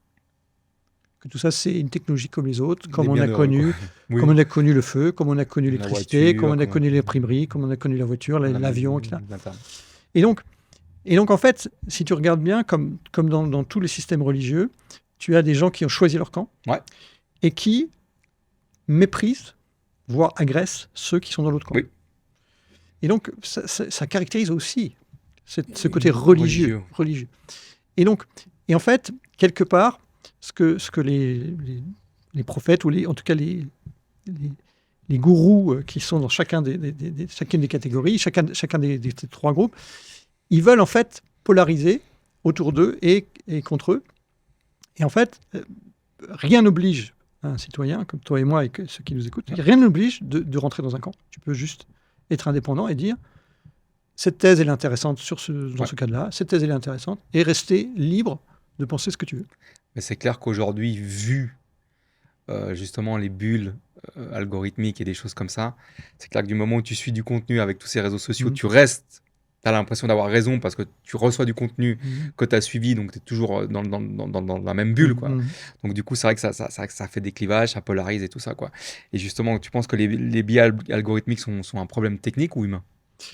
Que tout ça, c'est une technologie comme les autres, comme on a connu, Oui. comme on a connu le feu, comme on a connu l'électricité, voiture, comme on a comme- connu l'imprimerie, comme on a connu la voiture, l'avion, etc. L'internet. Et donc, en fait, si tu regardes bien, comme dans tous les systèmes religieux, tu as des gens qui ont choisi leur camp Ouais. et qui méprisent, voire agressent ceux qui sont dans l'autre camp. Oui. Et donc, ça caractérise aussi ce côté religieux. Et en fait, quelque part, ce que les prophètes, ou en tout cas les gourous qui sont dans chacune des catégories, chacun des 3 groupes, ils veulent en fait polariser autour d'eux et contre eux. Et en fait, rien n'oblige un citoyen comme toi et moi et ceux qui nous écoutent, rien n'oblige de rentrer dans un camp. Tu peux juste être indépendant et dire cette thèse elle est intéressante dans ce cas-là, cette thèse elle est intéressante, et rester libre de penser ce que tu veux. Mais c'est clair qu'aujourd'hui, vu justement les bulles algorithmiques et des choses comme ça, c'est clair que du moment où tu suis du contenu avec tous ces réseaux sociaux, tu restes, tu as l'impression d'avoir raison parce que tu reçois du contenu que tu as suivi, donc tu es toujours dans la même bulle, quoi. Donc du coup, c'est vrai que ça fait des clivages, ça polarise et tout ça, quoi. Et justement, tu penses que les biais algorithmiques sont un problème technique ou humain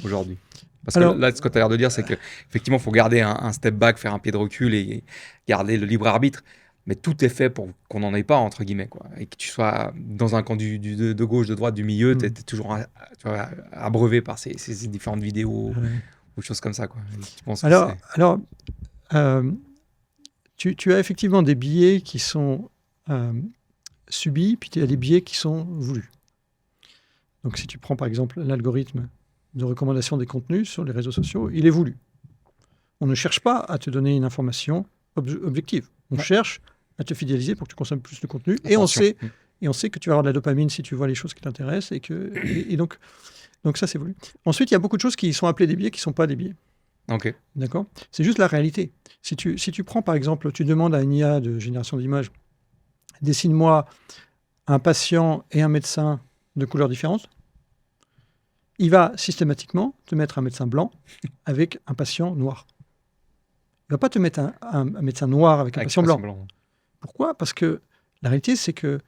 aujourd'hui? Parce que là, ce que tu as l'air de dire, c'est qu'effectivement, il faut garder un step back, faire un pied de recul et garder le libre arbitre. Mais tout est fait pour qu'on n'en ait pas, entre guillemets, quoi. Et que tu sois dans un camp de gauche, de droite, du milieu, tu es toujours abreuvé par ces différentes vidéos ou choses comme ça, quoi. Tu as effectivement des biais qui sont subis, puis tu as des biais qui sont voulus. Donc si tu prends par exemple l'algorithme de recommandation des contenus sur les réseaux sociaux, il est voulu. On ne cherche pas à te donner une information objective. On cherche à te fidéliser pour que tu consommes plus de contenu. Et on sait que tu vas avoir de la dopamine si tu vois les choses qui t'intéressent. Et donc ça, c'est voulu. Ensuite, il y a beaucoup de choses qui sont appelées des biais qui ne sont pas des biais. Ok. D'accord ? C'est juste la réalité. Si tu prends, par exemple, tu demandes à une IA de génération d'images, dessine-moi un patient et un médecin de couleurs différentes, il va systématiquement te mettre un médecin blanc avec un patient noir. Il ne va pas te mettre un médecin noir avec un patient blanc. Pourquoi ? Parce que la réalité, c'est que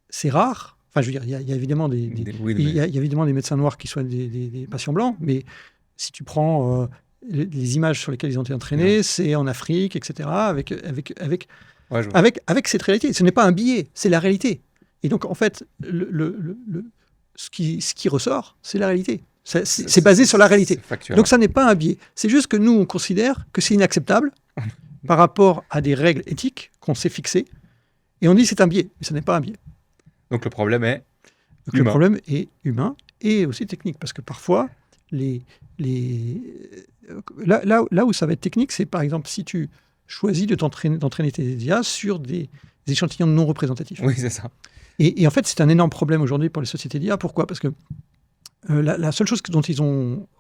c'est rare. Enfin, je veux dire, il y a évidemment il y a évidemment des médecins noirs qui soient des patients blancs, mais si tu prends les images sur lesquelles ils ont été entraînés, c'est en Afrique, etc., avec cette réalité. Ce n'est pas un biais, c'est la réalité. Et donc, en fait, ce qui ressort, c'est la réalité. C'est basé sur la réalité. Donc ça n'est pas un biais. C'est juste que nous, on considère que c'est inacceptable par rapport à des règles éthiques qu'on s'est fixées. Et on dit c'est un biais, mais ce n'est pas un biais. Donc le problème est humain. Le problème est humain et aussi technique. Parce que parfois, là où ça va être technique, c'est par exemple si tu choisis d'entraîner tes IA sur des échantillons non représentatifs. Oui, c'est ça. Et en fait, c'est un énorme problème aujourd'hui pour les sociétés d'IA. Pourquoi ? Parce que la seule chose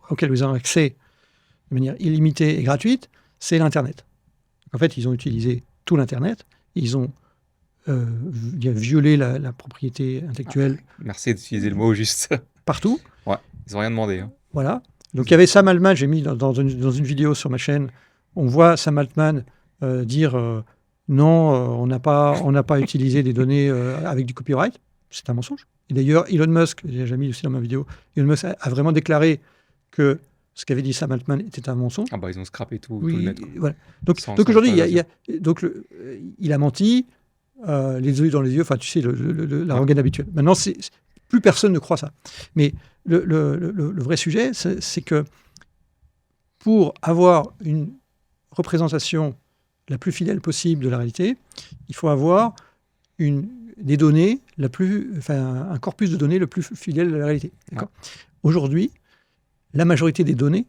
auquel ils ont accès de manière illimitée et gratuite, c'est l'Internet. En fait, ils ont utilisé tout l'Internet. Ils ont violé la propriété intellectuelle. Merci d'utiliser le mot juste. Partout. Ouais, ils n'ont rien demandé. Hein. Voilà. Donc, il y avait Sam Altman, j'ai mis dans une vidéo sur ma chaîne, on voit Sam Altman dire non, on n'a pas utilisé des données avec du copyright. C'est un mensonge. Et d'ailleurs, Elon Musk, j'ai déjà mis aussi dans ma vidéo, Elon Musk a vraiment déclaré que ce qu'avait dit Sam Altman était un mensonge. Ah bah ils ont scrappé tout Oui, le net, quoi. voilà. Donc Sans aujourd'hui, autorisation. il a menti, les yeux dans les yeux, enfin tu sais, la rengaine habituelle. Maintenant, plus personne ne croit ça. Mais le vrai sujet, c'est que pour avoir une représentation la plus fidèle possible de la réalité, il faut avoir des données, un corpus de données le plus fidèle de la réalité. D'accord ? Aujourd'hui, la majorité des données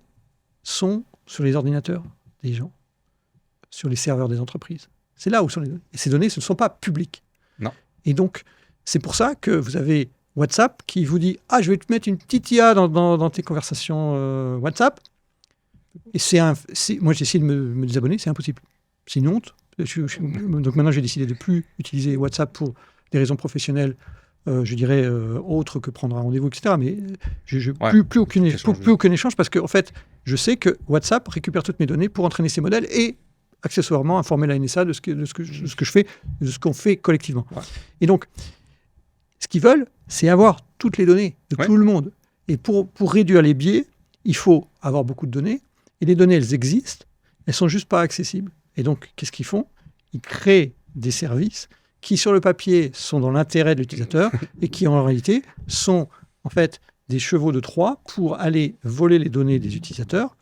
sont sur les ordinateurs des gens, sur les serveurs des entreprises. C'est là où sont les données. Et ces données, ce ne sont pas publiques. Non. Et donc, c'est pour ça que vous avez WhatsApp qui vous dit « Ah, je vais te mettre une petite IA dans tes conversations WhatsApp. » Et moi, j'ai essayé de me désabonner, c'est impossible. C'est une honte. Donc maintenant, j'ai décidé de ne plus utiliser WhatsApp pour des raisons professionnelles, je dirais, autres que prendre un rendez-vous, etc. Mais plus aucun échange parce qu'en fait, je sais que WhatsApp récupère toutes mes données pour entraîner ces modèles et accessoirement informer la NSA de ce que je fais, de ce qu'on fait collectivement. Ouais. Et donc, ce qu'ils veulent, c'est avoir toutes les données de tout le monde. Et pour réduire les biais, il faut avoir beaucoup de données. Et les données, elles existent, elles ne sont juste pas accessibles. Et donc, qu'est-ce qu'ils font ? Ils créent des services qui, sur le papier, sont dans l'intérêt de l'utilisateur et qui, en réalité, sont en fait des chevaux de Troie pour aller voler les données des utilisateurs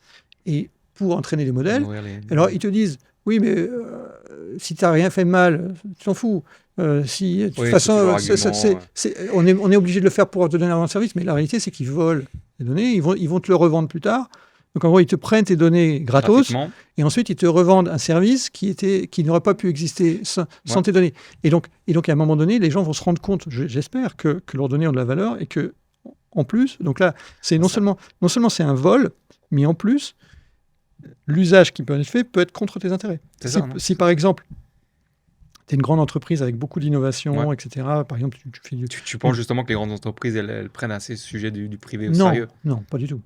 et pour entraîner les modèles. Alors, ils te disent, oui, mais si tu n'as rien fait de mal, tu t'en fous. De toute façon, on est obligé de le faire pour te donner un service, mais la réalité, c'est qu'ils volent les données, ils vont te le revendre plus tard. Donc, en gros, ils te prennent tes données gratos et ensuite, ils te revendent un service qui n'aurait pas pu exister sans tes données. Et donc, à un moment donné, les gens vont se rendre compte, j'espère, que leurs données ont de la valeur et que, en plus, donc là, c'est non seulement c'est un vol, mais en plus, l'usage qui peut être fait peut être contre tes intérêts. Si par exemple, tu es une grande entreprise avec beaucoup d'innovation, etc., par exemple, tu penses justement que les grandes entreprises, elles prennent assez ce sujet du privé au sérieux ? Non, pas du tout.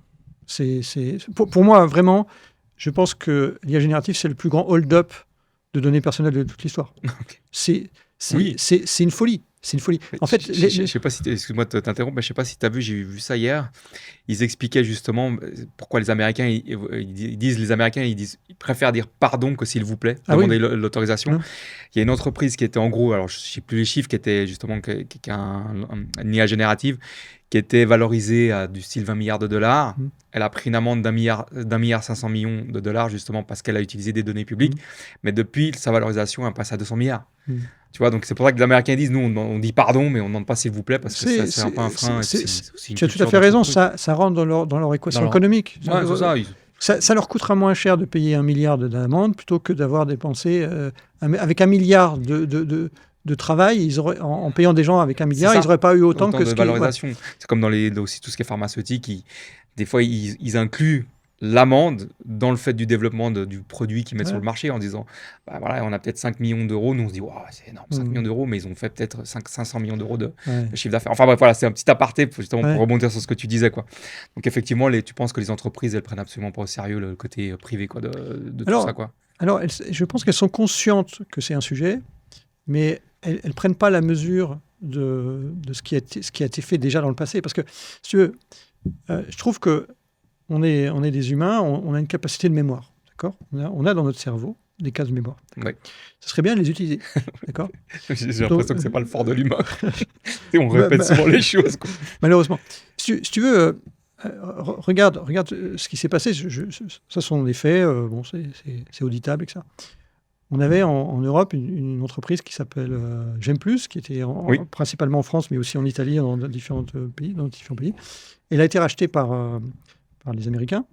Pour moi, vraiment, je pense que l'IA générative, c'est le plus grand hold-up de données personnelles de toute l'histoire. Okay. C'est une folie. C'est une folie. En fait, je sais pas si excuse-moi de t'interrompre, mais je sais pas si tu as vu, j'ai vu ça hier. Ils expliquaient justement pourquoi les Américains, ils préfèrent dire pardon que s'il vous plaît, demander l'autorisation. Il y a une entreprise qui était en gros, alors je sais plus les chiffres, qui était justement qui a une IA générative qui était valorisée à du style 20 milliards de dollars. Elle a pris une amende d'un milliard 500 millions de dollars justement parce qu'elle a utilisé des données publiques. Mais depuis, sa valorisation, elle passe à 200 milliards. Tu vois, donc c'est pour ça que les Américains disent, nous, on dit pardon, mais on ne demande pas s'il vous plaît, parce que c'est un peu un frein. Tu as tout à fait raison, ça rentre dans leur équation économique. Ouais, c'est ça. Ça leur coûtera moins cher de payer 1 milliard d'amende plutôt que d'avoir dépensé, avec 1 milliard de travail, en payant des gens avec 1 milliard, ils n'auraient pas eu autant que de valorisation. C'est comme dans aussi tout ce qui est pharmaceutique, des fois, ils incluent l'amende dans le fait du développement du produit qu'ils mettent sur le marché en disant voilà, on a peut-être 5 millions d'euros, nous on se dit c'est énorme, 5 millions d'euros, mais ils ont fait peut-être 500 millions d'euros de chiffre d'affaires. Enfin bref, voilà, c'est un petit aparté justement pour rebondir sur ce que tu disais, quoi. Donc effectivement, tu penses que les entreprises, elles prennent absolument pas au sérieux le côté privé, quoi, de tout ça, quoi. Alors je pense qu'elles sont conscientes que c'est un sujet, mais elles ne prennent pas la mesure de ce qui a été fait déjà dans le passé, parce que si tu veux, je trouve que on est des humains, on a une capacité de mémoire, d'accord ? On a dans notre cerveau des cases de mémoire. Ce serait bien de les utiliser, d'accord ? J'ai l'impression que c'est pas le fort de l'humain. On répète souvent les choses, quoi. Malheureusement. Si tu veux, regarde ce qui s'est passé. Ça sont des faits, c'est auditable, etc. On avait en Europe une entreprise qui s'appelle Gem+, qui était principalement en France, mais aussi en Italie, dans différents pays. Elle a été rachetée par les Américains.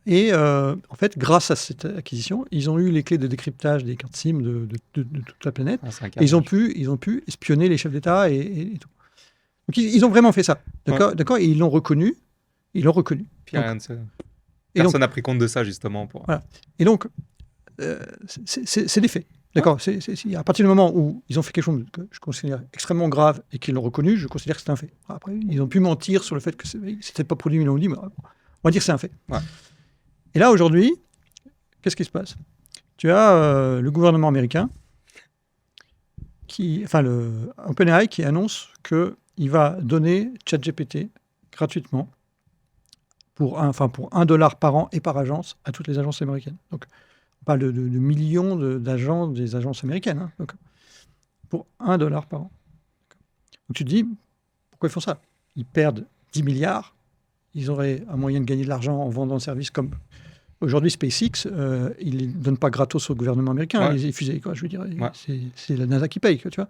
Et en fait, grâce à cette acquisition, ils ont eu les clés de décryptage des cartes SIM de toute la planète. Et ils ont pu espionner les chefs d'État et tout. Donc, ils ont vraiment fait ça. D'accord. Et ils l'ont reconnu. Puis, personne n'a pris compte de ça, justement. Voilà. Et donc, c'est des faits. D'accord. À partir du moment où ils ont fait quelque chose que je considère extrêmement grave et qu'ils l'ont reconnu, je considère que c'est un fait. Après, ils ont pu mentir sur le fait que c'était pas produit, mais ils l'ont dit, mais on va dire que c'est un fait. Ouais. Et là, aujourd'hui, qu'est-ce qui se passe ? tu as le gouvernement américain, OpenAI qui annonce qu'il va donner ChatGPT gratuitement pour $1 par an et par agence à toutes les agences américaines. Donc, on parle de millions d'agents des agences américaines. Hein, donc, pour $1 par an. Donc tu te dis, pourquoi ils font ça? Ils perdent 10 milliards. Ils auraient un moyen de gagner de l'argent en vendant le service comme... Aujourd'hui, SpaceX, ils ne donnent pas gratos au gouvernement américain les fusées. Quoi, je veux dire, c'est la NASA qui paye. Quoi, tu vois.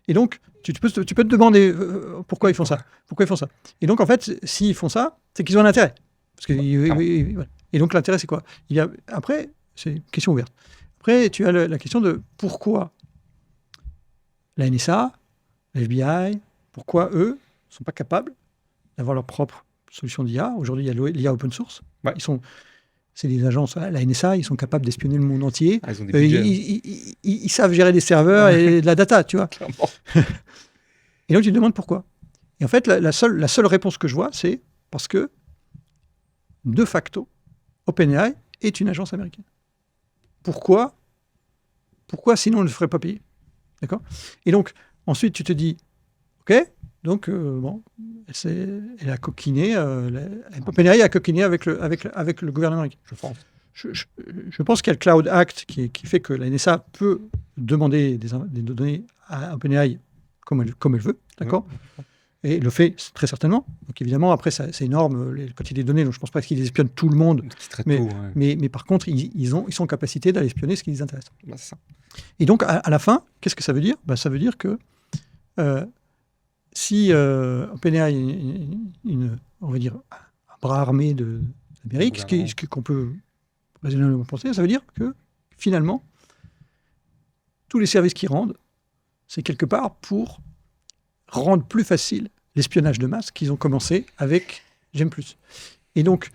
Et donc, tu peux te demander pourquoi ils font ça. Pourquoi ils font ça. Et donc, en fait, s'ils font ça, c'est qu'ils ont un intérêt. Parce que, et donc, l'intérêt, c'est quoi? Après, c'est une question ouverte. Après, tu as la question de pourquoi la NSA, la FBI, pourquoi eux ne sont pas capables d'avoir leur propre solution d'IA. Aujourd'hui, il y a l'IA open source. C'est des agences, la NSA, ils sont capables d'espionner le monde entier. Ils ont des budgets, ils savent gérer des serveurs et de la data, tu vois. Et donc, tu te demandes pourquoi. Et en fait, la seule réponse que je vois, c'est parce que, de facto, OpenAI est une agence américaine. Pourquoi sinon on ne le ferait pas payer? D'accord? Et donc, ensuite, tu te dis, OK, donc, elle a coquiné, OpenAI a coquiné avec le gouvernement américain. je pense. Je pense qu'il y a le Cloud Act qui fait que la NSA peut demander des données à OpenAI comme elle veut, d'accord? Et le fait très certainement. Donc évidemment, après, c'est énorme, la quantité des données, donc je ne pense pas qu'ils espionnent tout le monde. Mais par contre, ils sont en capacité d'aller espionner ce qui les intéresse. C'est ça. Et donc, à la fin, qu'est-ce que ça veut dire? Ça veut dire que si OpenAI on va dire, un bras armé d'Amérique, ce qu'on peut raisonnablement penser, ça veut dire que finalement, tous les services qu'ils rendent, c'est quelque part pour rendre plus facile l'espionnage de masse qu'ils ont commencé avec GEM+. Et donc,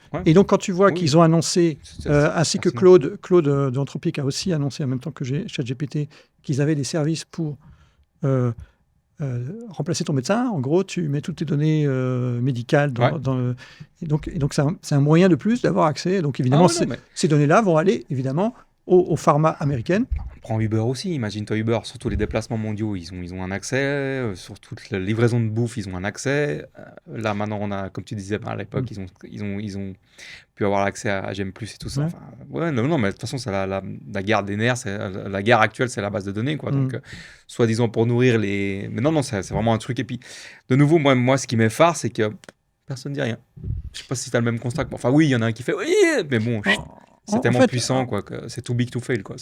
quand tu vois qu'ils ont annoncé, ainsi que Claude d'Anthropic a aussi annoncé en même temps que ChatGPT, qu'ils avaient des services pour remplacer ton médecin. En gros, tu mets toutes tes données médicales et donc c'est un moyen de plus d'avoir accès. Donc évidemment, ces données-là vont aller évidemment aux pharma américaines. On prend Uber aussi, imagine-toi Uber, sur tous les déplacements mondiaux, ils ont un accès, sur toute la livraison de bouffe, ils ont un accès. Là maintenant, on a, comme tu disais à l'époque, ils ont pu avoir accès à GEM+, et tout ça. Enfin, mais de toute façon, c'est la guerre des nerfs, la guerre actuelle, c'est la base de données, quoi. Donc, soi-disant pour nourrir les... Mais non, c'est vraiment un truc. Et puis, de nouveau, moi ce qui m'effare, c'est que personne ne dit rien. Je sais pas si tu as le même constat. Enfin oui, il y en a un qui fait oui, mais bon... C'est tellement puissant, quoi, que c'est too big to fail, quoi.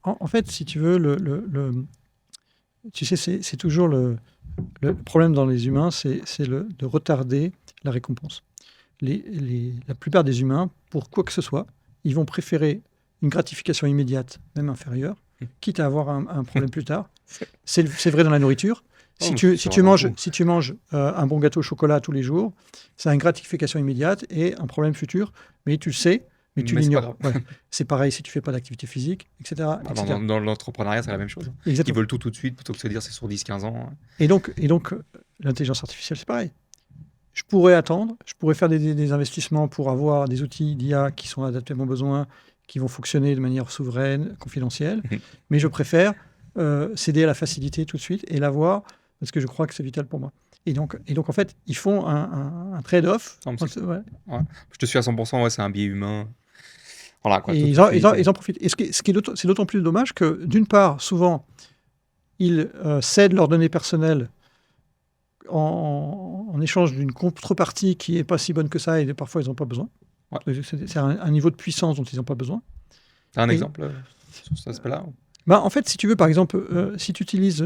En fait, si tu veux, tu sais, c'est toujours le problème dans les humains, c'est de retarder la récompense. La plupart des humains, pour quoi que ce soit, ils vont préférer une gratification immédiate, même inférieure, quitte à avoir un problème plus tard. C'est vrai dans la nourriture. Si tu manges un bon gâteau au chocolat tous les jours, c'est une gratification immédiate et un problème futur, mais tu le sais. Mais tu l'ignores. C'est pareil si tu ne fais pas d'activité physique, etc. Dans l'entrepreneuriat, c'est la même chose. Exactement. Ils veulent tout de suite plutôt que de se dire c'est sur 10-15 ans. Et donc l'intelligence artificielle, c'est pareil. Je pourrais attendre, je pourrais faire des investissements pour avoir des outils d'IA qui sont adaptés à mon besoin, qui vont fonctionner de manière souveraine, confidentielle, mais je préfère céder à la facilité tout de suite et l'avoir parce que je crois que c'est vital pour moi. Et donc en fait, ils font un trade-off. Je te suis à 100%, c'est un biais humain. Voilà, quoi, et ils en profitent. Et c'est d'autant plus dommage que, d'une part, souvent, ils cèdent leurs données personnelles en échange d'une contrepartie qui n'est pas si bonne que ça, et parfois, ils n'ont pas besoin. C'est un niveau de puissance dont ils n'ont pas besoin. Tu as un exemple sur cet aspect-là? En fait, si tu veux, par exemple, si tu utilises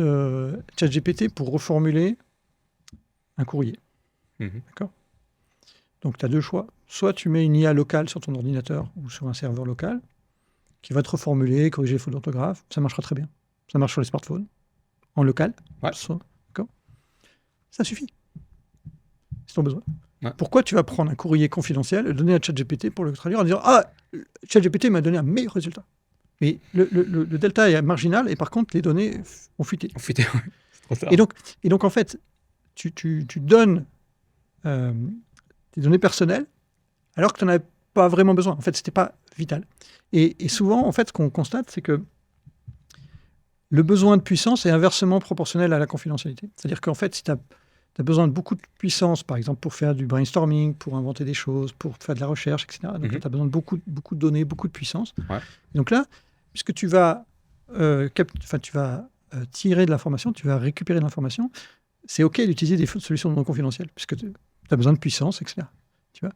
ChatGPT pour reformuler un courrier, d'accord? Donc, tu as deux choix. Soit tu mets une IA locale sur ton ordinateur ou sur un serveur local qui va te reformuler, corriger les fautes d'orthographe. Ça marchera très bien. Ça marche sur les smartphones, en local. D'accord? Ça suffit. C'est ton besoin. Pourquoi tu vas prendre un courrier confidentiel et le donner à ChatGPT pour le traduire en disant « Ah, ChatGPT m'a donné un meilleur résultat ». Mais le delta est marginal et par contre, les données ont fuité. C'est trop tard. Et donc, en fait, tu donnes tes données personnelles alors que tu n'en as pas vraiment besoin. En fait, c'était pas vital. Et souvent, en fait, ce qu'on constate, c'est que le besoin de puissance est inversement proportionnel à la confidentialité. C'est-à-dire qu'en fait, si tu as besoin de beaucoup de puissance, par exemple, pour faire du brainstorming, pour inventer des choses, pour faire de la recherche, etc. Donc, tu as besoin de beaucoup de données, beaucoup de puissance. Ouais. Et donc là, puisque tu vas, tirer de l'information, tu vas récupérer de l'information, c'est OK d'utiliser des solutions non confidentielles, puisque tu as besoin de puissance, etc. Tu vois.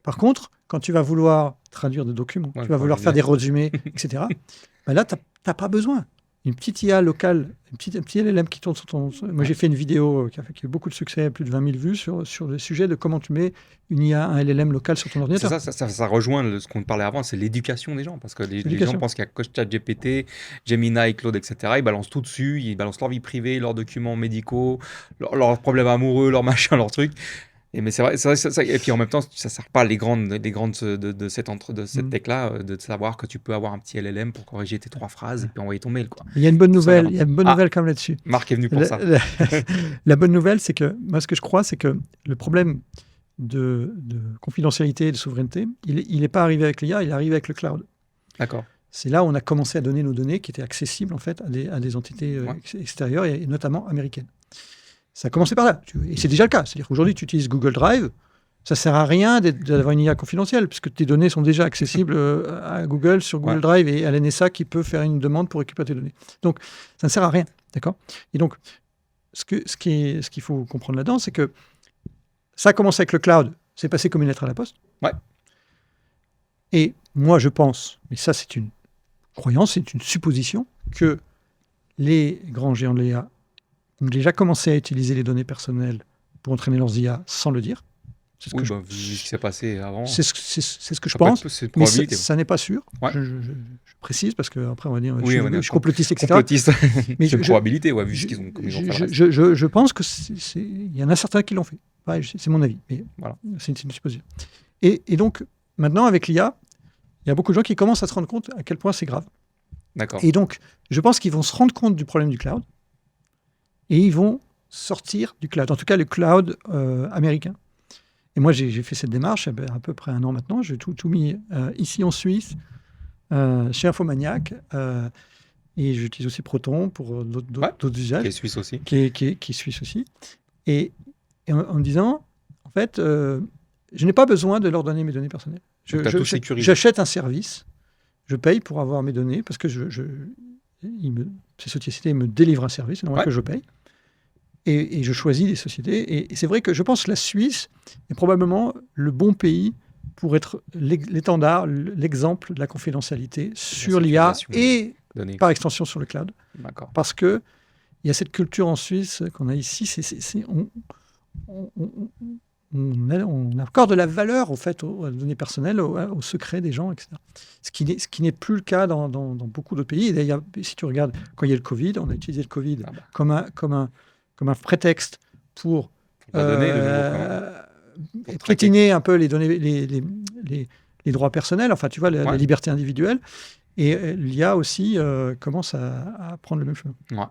Par contre, quand tu vas vouloir traduire des documents, tu vas vouloir faire des résumés, etc., ben là, tu n'as pas besoin. Une petite IA locale, un petit LLM qui tourne sur ton... Moi, j'ai fait une vidéo qui a eu beaucoup de succès, plus de 20 000 vues, sur le sujet de comment tu mets une IA, un LLM local sur ton ordinateur. Ça rejoint ce qu'on parlait avant, c'est l'éducation des gens. Parce que les gens pensent qu'il y a ChatGPT, Gemini, Claude, etc. Ils balancent tout dessus, ils balancent leur vie privée, leurs documents médicaux, leurs problèmes amoureux, leurs machins, leurs trucs. Mais c'est vrai, et puis en même temps, ça ne sert pas les grandes de cette tech-là, de savoir que tu peux avoir un petit LLM pour corriger tes 3 phrases et puis envoyer ton mail, quoi. Il y a une bonne nouvelle, nouvelle quand même là-dessus. Marc est venu pour ça. La bonne nouvelle, c'est que, moi, ce que je crois, c'est que le problème de confidentialité et de souveraineté, il n'est pas arrivé avec l'IA, il est arrivé avec le cloud. D'accord. C'est là où on a commencé à donner nos données qui étaient accessibles, en fait, à des entités extérieures, et notamment américaines. Ça a commencé par là. Et c'est déjà le cas. C'est-à-dire qu'aujourd'hui, tu utilises Google Drive. Ça ne sert à rien d'avoir une IA confidentielle, puisque tes données sont déjà accessibles à Google sur Google Drive et à l'NSA qui peut faire une demande pour récupérer tes données. Donc, ça ne sert à rien. D'accord ? Et donc, ce qu'il faut comprendre là-dedans, c'est que ça a commencé avec le cloud. C'est passé comme une lettre à la poste. Ouais. Et moi, je pense, mais ça, c'est une croyance, c'est une supposition, que les grands géants de l'IA ont déjà commencé à utiliser les données personnelles pour entraîner leurs IA sans le dire. C'est vu ce qui s'est passé avant. C'est ce que je pense, mais ça n'est pas sûr. Ouais. Je précise, parce qu'après on va dire je suis complotiste, etc. Complotiste. Mais c'est une probabilité, vu ce qu'ils ont fait. Je pense qu'il y en a certains qui l'ont fait. Ouais, c'est mon avis, mais voilà, c'est une supposition. Et donc, maintenant, avec l'IA, il y a beaucoup de gens qui commencent à se rendre compte à quel point c'est grave. D'accord. Et donc, je pense qu'ils vont se rendre compte du problème du cloud, et ils vont sortir du cloud, en tout cas le cloud américain. Et moi, j'ai fait cette démarche à peu près 1 an maintenant. J'ai tout mis ici en Suisse, chez Infomaniac, et j'utilise aussi Proton pour d'autres usages. Qui est suisse aussi. Qui est suisse aussi. Et en me disant, en fait, je n'ai pas besoin de leur donner mes données personnelles. J'achète un service, je paye pour avoir mes données, parce que ces sociétés me délivrent un service, c'est normal que je paye. Et je choisis des sociétés. Et c'est vrai que je pense que la Suisse est probablement le bon pays pour être l'étendard, l'exemple de la confidentialité sur l'IA et par extension sur le cloud. D'accord. Parce qu'il y a cette culture en Suisse qu'on a ici, on accorde de la valeur, au fait, aux données personnelles, au secret des gens, etc. Ce qui n'est plus le cas dans beaucoup d'autres pays. Et d'ailleurs, si tu regardes, quand il y a le Covid, on a utilisé le Covid comme un prétexte pour piétiner un peu les données, les droits personnels, enfin, tu vois, la liberté individuelle. Et l'IA aussi commence à prendre le même chemin. Ouais.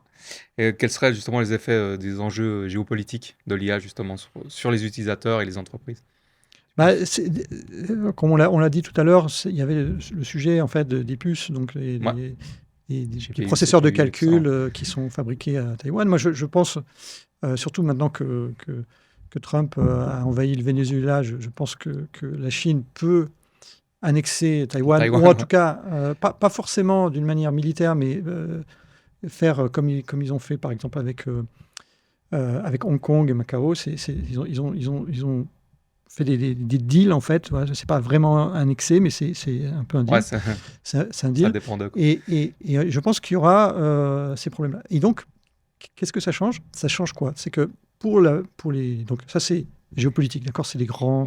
Et quels seraient justement les effets des enjeux géopolitiques de l'IA justement sur les utilisateurs et les entreprises ? Comme on l'a dit tout à l'heure, il y avait le sujet en fait des puces, donc les processeurs de calcul qui sont fabriqués à Taïwan. Moi, je pense, surtout maintenant que Trump a envahi le Venezuela, je pense que la Chine peut annexer Taïwan, ou en tout cas, pas forcément d'une manière militaire, mais faire comme ils ont fait, par exemple, avec Hong Kong et Macao. Ils ont fait des deals, en fait. Ouais, c'est pas vraiment annexé, mais c'est un peu un deal. C'est un deal. Ça dépend de quoi. Et je pense qu'il y aura ces problèmes-là. Et donc, qu'est-ce que ça change ? Ça change quoi ? C'est que pour les... Donc ça, c'est géopolitique, d'accord ? C'est des grands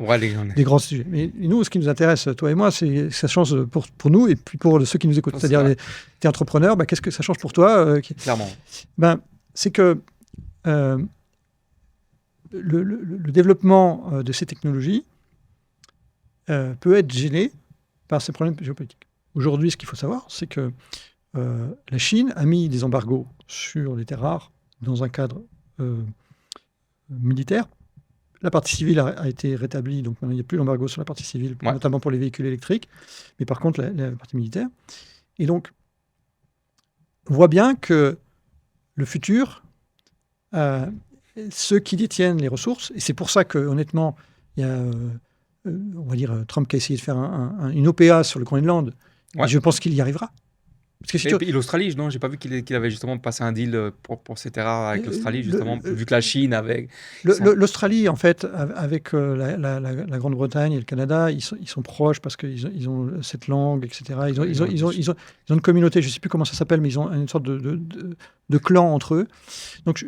sujets. Mais nous, ce qui nous intéresse, toi et moi, c'est que ça change pour nous et puis pour ceux qui nous écoutent. C'est-à-dire, tu es entrepreneur, qu'est-ce que ça change pour toi ? Clairement. C'est que le développement de ces technologies peut être gêné par ces problèmes géopolitiques. Aujourd'hui, ce qu'il faut savoir, c'est que la Chine a mis des embargos sur les terres rares dans un cadre militaire, la partie civile a été rétablie, donc maintenant il n'y a plus l'embargo sur la partie civile, notamment pour les véhicules électriques, mais par contre la partie militaire. Et donc, on voit bien que le futur, ceux qui détiennent les ressources, et c'est pour ça que honnêtement, il y a, on va dire, Trump qui a essayé de faire une OPA sur le Groenland, et je pense qu'il y arrivera. Parce que et puis l'Australie, non, j'ai pas vu qu'il avait justement passé un deal pour ces terres rares avec l'Australie, justement, vu que la Chine avait... L'Australie, en fait, avec la Grande-Bretagne et le Canada, ils sont proches parce qu'ils ont cette langue, etc. Ils ont une communauté, je ne sais plus comment ça s'appelle, mais ils ont une sorte de clan entre eux. Donc,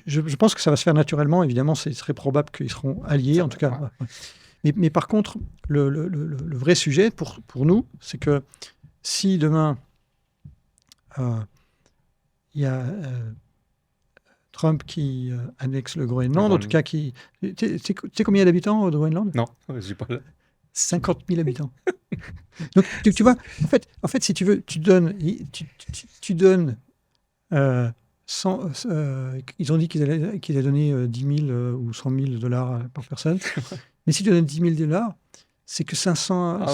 je pense que ça va se faire naturellement. Évidemment, c'est très probable qu'ils seront alliés, en tout cas. Ouais. Mais par contre, le vrai sujet pour nous, c'est que si demain... il y a Trump qui annexe le Groenland, en tout cas qui... Tu sais combien il y a d'habitants au Groenland? Non, je suis pas là. 50 000 habitants. Donc, tu vois, en fait, si tu veux, tu donnes 100... ils ont dit qu'ils allaient donner 10 000 ou 100 000 dollars par personne. Mais si tu donnes 10 000 dollars, c'est que 500...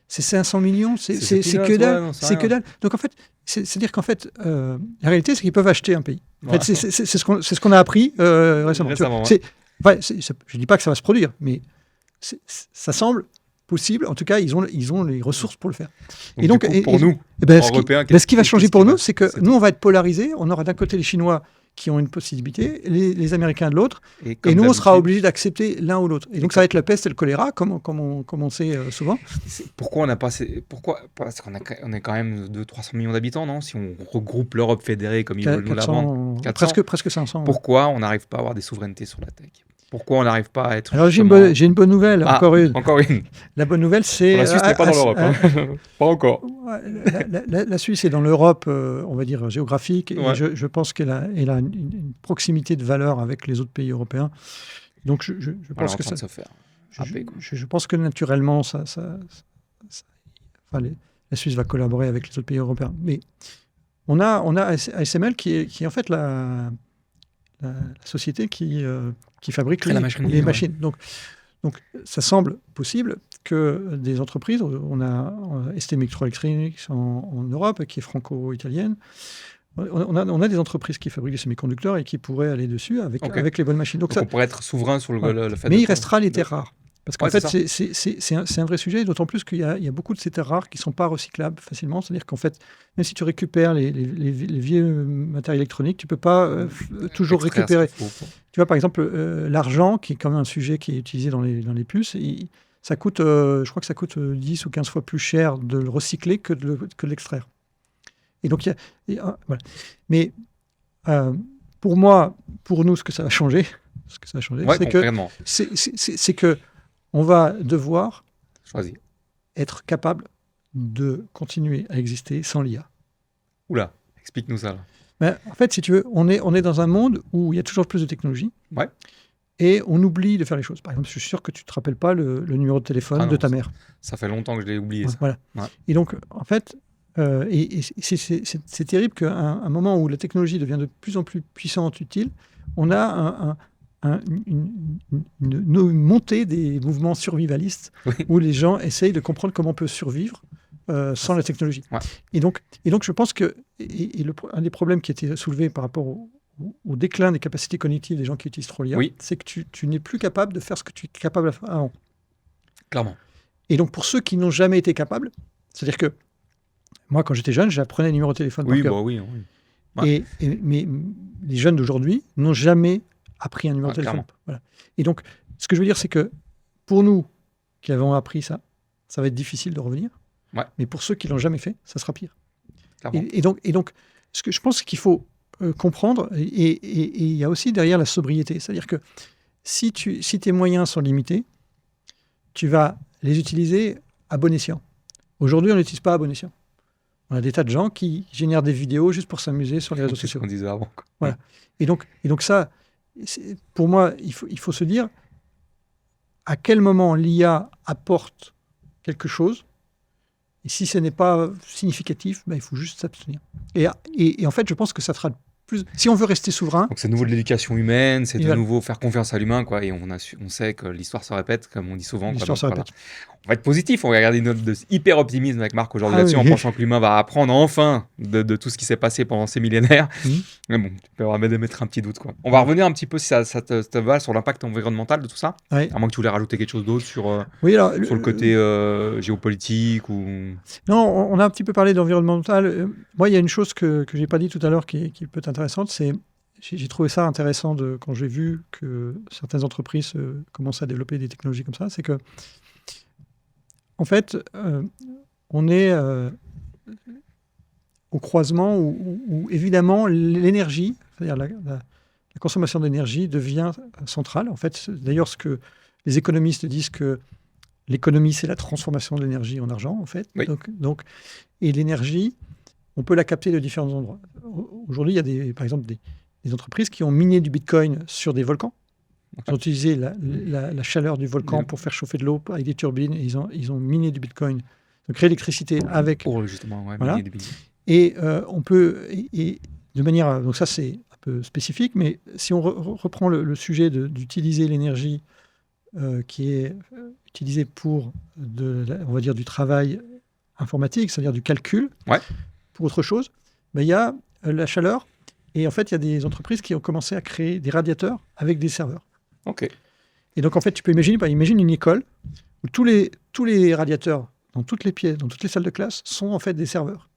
c'est 500 millions, c'est que dalle. C'est que dalle. Donc en fait, c'est-à-dire qu'en fait, la réalité, c'est qu'ils peuvent acheter un pays. En fait, c'est ce qu'on a appris récemment. Je ne dis pas que ça va se produire, mais ça semble possible. En tout cas, ils ont les ressources pour le faire. Et donc, pour nous, Européens, ce qui va changer pour nous, c'est que nous, on va être polarisés. On aura d'un côté les Chinois qui ont une possibilité, les Américains de l'autre, et nous, on sera obligés d'accepter l'un ou l'autre. Et donc, ça va être la peste et le choléra, comme on sait souvent. Pourquoi on n'a pas... Parce qu'on est quand même de 300 millions d'habitants, non? Si on regroupe l'Europe fédérée comme ils veulent nous la vendre. Presque 500. Pourquoi on n'arrive pas à avoir des souverainetés sur la tech? Pourquoi on n'arrive pas à être... Alors, j'ai une bonne nouvelle, encore une. La bonne nouvelle, c'est... La Suisse n'est pas dans l'Europe, pas encore. La Suisse est dans l'Europe, on va dire, géographique, et je pense qu'elle a une proximité de valeur avec les autres pays européens. Donc, je pense que ça... se faire. Je pense que naturellement, la Suisse va collaborer avec les autres pays européens. Mais on a ASML qui est en fait la société qui fabrique les machines. Donc, ça semble possible que des entreprises, on a ST Microelectronics en Europe, qui est franco-italienne, on a des entreprises qui fabriquent des semi-conducteurs et qui pourraient aller dessus avec les bonnes machines. Donc on pourrait être souverain sur le fait. Mais il restera les terres rares. Parce qu'en fait, c'est un vrai sujet, d'autant plus qu'il y a beaucoup de ces terres rares qui ne sont pas recyclables facilement. C'est-à-dire qu'en fait, même si tu récupères les vieux matériaux électroniques, tu ne peux pas toujours récupérer. Tu vois, par exemple, l'argent, qui est quand même un sujet qui est utilisé dans les puces, ça coûte, je crois que ça coûte 10 ou 15 fois plus cher de le recycler que de l'extraire. Et donc, voilà. Mais pour nous, ce que ça va changer, c'est que on va devoir être capable de continuer à exister sans l'IA. Oula, explique-nous ça. En fait, si tu veux, on est dans un monde où il y a toujours plus de technologie et on oublie de faire les choses. Par exemple, je suis sûr que tu ne te rappelles pas le numéro de téléphone de ta mère. Ça fait longtemps que je l'ai oublié. Voilà. Et donc, en fait, c'est terrible qu'à un moment où la technologie devient de plus en plus puissante, utile, on a une montée des mouvements survivalistes où les gens essayent de comprendre comment on peut survivre sans la technologie. Et donc, je pense que un des problèmes qui a été soulevé par rapport au déclin des capacités cognitives des gens qui utilisent trop l'IA, c'est que tu n'es plus capable de faire ce que tu es capable de faire avant. Clairement. Et donc, pour ceux qui n'ont jamais été capables, c'est-à-dire que moi, quand j'étais jeune, j'apprenais les numéros de téléphone par cœur. Mais les jeunes d'aujourd'hui n'ont jamais appris un numéro de téléphone. Voilà. Et donc, ce que je veux dire, c'est que pour nous qui avons appris ça, ça va être difficile de revenir. Mais pour ceux qui ne l'ont jamais fait, ça sera pire. Et donc, ce que je pense qu'il faut comprendre, et il y a aussi derrière la sobriété. C'est-à-dire que si tes moyens sont limités, tu vas les utiliser à bon escient. Aujourd'hui, on n'utilise pas à bon escient. On a des tas de gens qui génèrent des vidéos juste pour s'amuser sur les réseaux sociaux. C'est ce qu'on disait avant. Voilà. Et donc ça, pour moi, il faut se dire à quel moment l'IA apporte quelque chose. Et si ce n'est pas significatif, il faut juste s'abstenir. Et en fait, je pense que ça sera de plus. Si on veut rester souverain, Donc c'est de nouveau de l'éducation humaine, c'est et de voilà, nouveau faire confiance à l'humain, quoi. Et on sait que l'histoire se répète, comme on dit souvent, quoi. l'histoire Donc se voilà. répète. On va être positif, on va garder une note de hyper optimisme avec Marc aujourd'hui Ah là-dessus, en oui. pensant que l'humain va apprendre enfin de tout ce qui s'est passé pendant ces millénaires. Mhm. Mais bon, tu peux vraiment mettre un petit doute, quoi. On va revenir un petit peu, si ça te va, sur l'impact environnemental de tout ça. Ouais. À moins que tu voulais rajouter quelque chose d'autre Oui, alors, sur le côté géopolitique ou... non, on a un petit peu parlé d'environnemental. Moi, il y a une chose que je n'ai pas dit tout à l'heure qui peut être intéressante, c'est j'ai trouvé ça intéressant quand j'ai vu que certaines entreprises commencent à développer des technologies comme ça, c'est que en fait, on est au croisement où évidemment l'énergie, c'est-à-dire la consommation d'énergie devient centrale. En fait, d'ailleurs, ce que les économistes disent que l'économie, c'est la transformation de l'énergie en argent, en fait. Oui. Donc, et l'énergie, on peut la capter de différents endroits. Aujourd'hui, il y a par exemple des entreprises qui ont miné du Bitcoin sur des volcans. Ils ont utilisé la chaleur du volcan pour faire chauffer de l'eau avec des turbines. Et ils ont miné du Bitcoin, donc créé l'électricité avec. Pour justement, ouais, Voilà. miner du Bitcoin. Et on peut, et de manière, donc ça c'est un peu spécifique, mais si on reprend le sujet d'utiliser l'énergie qui est utilisée pour on va dire du travail informatique, c'est-à-dire du calcul, Ouais. pour autre chose, ben, il y a la chaleur. Et en fait, il y a des entreprises qui ont commencé à créer des radiateurs avec des serveurs. Ok. Et donc, en fait, tu peux imagine une école où tous les radiateurs dans toutes les pièces, dans toutes les salles de classe, sont en fait des serveurs.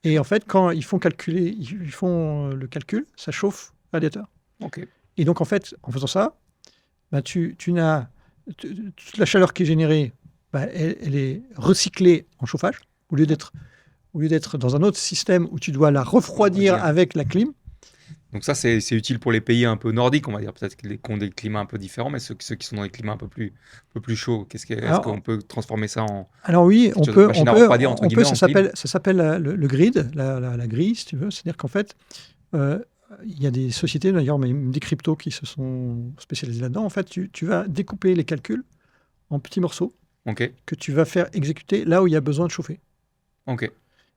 Et en fait, quand ils font le calcul, ça chauffe le radiateur. Ok. Et donc, en fait, en faisant ça, bah, toute la chaleur qui est générée, bah, elle est recyclée en chauffage, au lieu d'être dans un autre système où tu dois la refroidir avec la clim. Donc ça, c'est utile pour les pays un peu nordiques, on va dire, peut-être qui ont des climats un peu différents, mais ceux qui sont dans des climats un peu plus chauds, est-ce qu'on peut transformer ça en... Alors oui, on peut, machine à refroidir, entre guillemets, ça s'appelle le grid, la grille, si tu veux. C'est-à-dire qu'en fait, il y a des sociétés, d'ailleurs, même des cryptos qui se sont spécialisées là-dedans. En fait, tu vas découper les calculs en petits morceaux que tu vas faire exécuter là où il y a besoin de chauffer. Ok.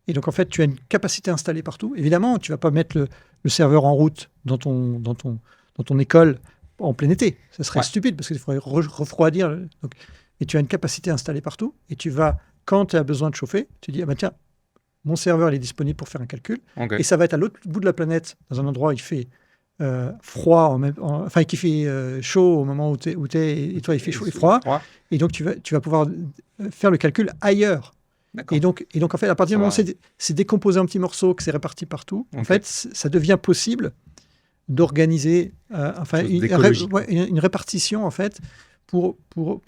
Et donc, en fait, tu as une capacité installée partout. Évidemment, tu ne vas pas mettre le serveur en route dans ton école en plein été. Ça serait stupide parce qu'il faudrait refroidir. Et tu as une capacité installée partout. Et tu vas, quand tu as besoin de chauffer, tu dis, ah ben tiens, mon serveur il est disponible pour faire un calcul. Et ça va être à l'autre bout de la planète, dans un endroit où il fait froid, enfin qui fait chaud au moment où tu es, et toi il fait chaud et froid. Et donc tu vas pouvoir faire le calcul ailleurs. Et donc, en fait, à partir du moment où c'est décomposé en petits morceaux, que c'est réparti partout, en fait, ça devient possible d'organiser une répartition, en fait, pour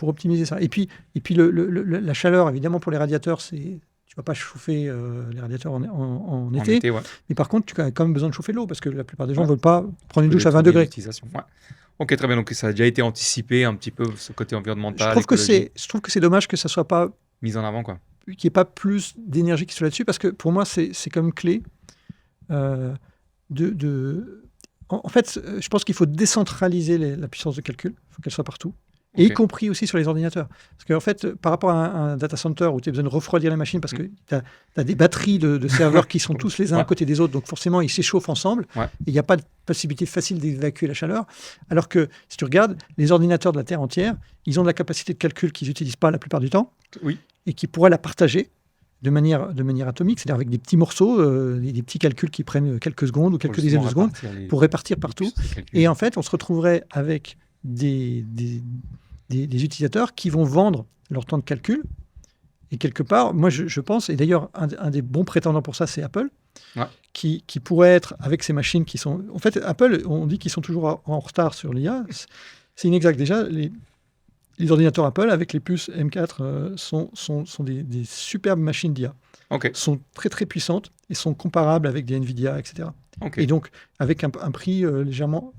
optimiser ça. Et puis la chaleur, évidemment, pour les radiateurs, tu ne vas pas chauffer les radiateurs en été. Mais par contre, tu as quand même besoin de chauffer l'eau, parce que la plupart des gens ne veulent pas prendre une douche à 20 degrés. Ok, très bien. Donc, ça a déjà été anticipé un petit peu, ce côté environnemental. Je trouve que c'est dommage que ça ne soit pas mis en avant, quoi. Qu'il n'y ait pas plus d'énergie qui soit là-dessus, parce que pour moi, c'est quand même clé. En fait, je pense qu'il faut décentraliser la puissance de calcul. Il faut qu'elle soit partout. Et y compris aussi sur les ordinateurs. Parce qu'en fait, par rapport à un data center où tu as besoin de refroidir la machine, parce que tu as des batteries de serveurs qui sont tous les uns à côté des autres, donc forcément, ils s'échauffent ensemble. Et il n'y a pas de possibilité facile d'évacuer la chaleur. Alors que, si tu regardes, les ordinateurs de la Terre entière, ils ont de la capacité de calcul qu'ils n'utilisent pas la plupart du temps. Oui. Et qui pourraient la partager de manière atomique, c'est-à-dire avec des petits morceaux, des petits calculs qui prennent quelques secondes ou quelques dizaines de secondes pour répartir partout. Et en fait, on se retrouverait avec des utilisateurs qui vont vendre leur temps de calcul. Et quelque part, moi je pense, et d'ailleurs un des bons prétendants pour ça, c'est Apple, qui pourrait être avec ces machines qui sont... En fait, Apple, on dit qu'ils sont toujours en retard sur l'IA. C'est inexact. Déjà, les ordinateurs Apple avec les puces M4 sont des superbes machines d'IA. Sont très très puissantes et sont comparables avec des Nvidia, etc. Et donc avec un prix légèrement,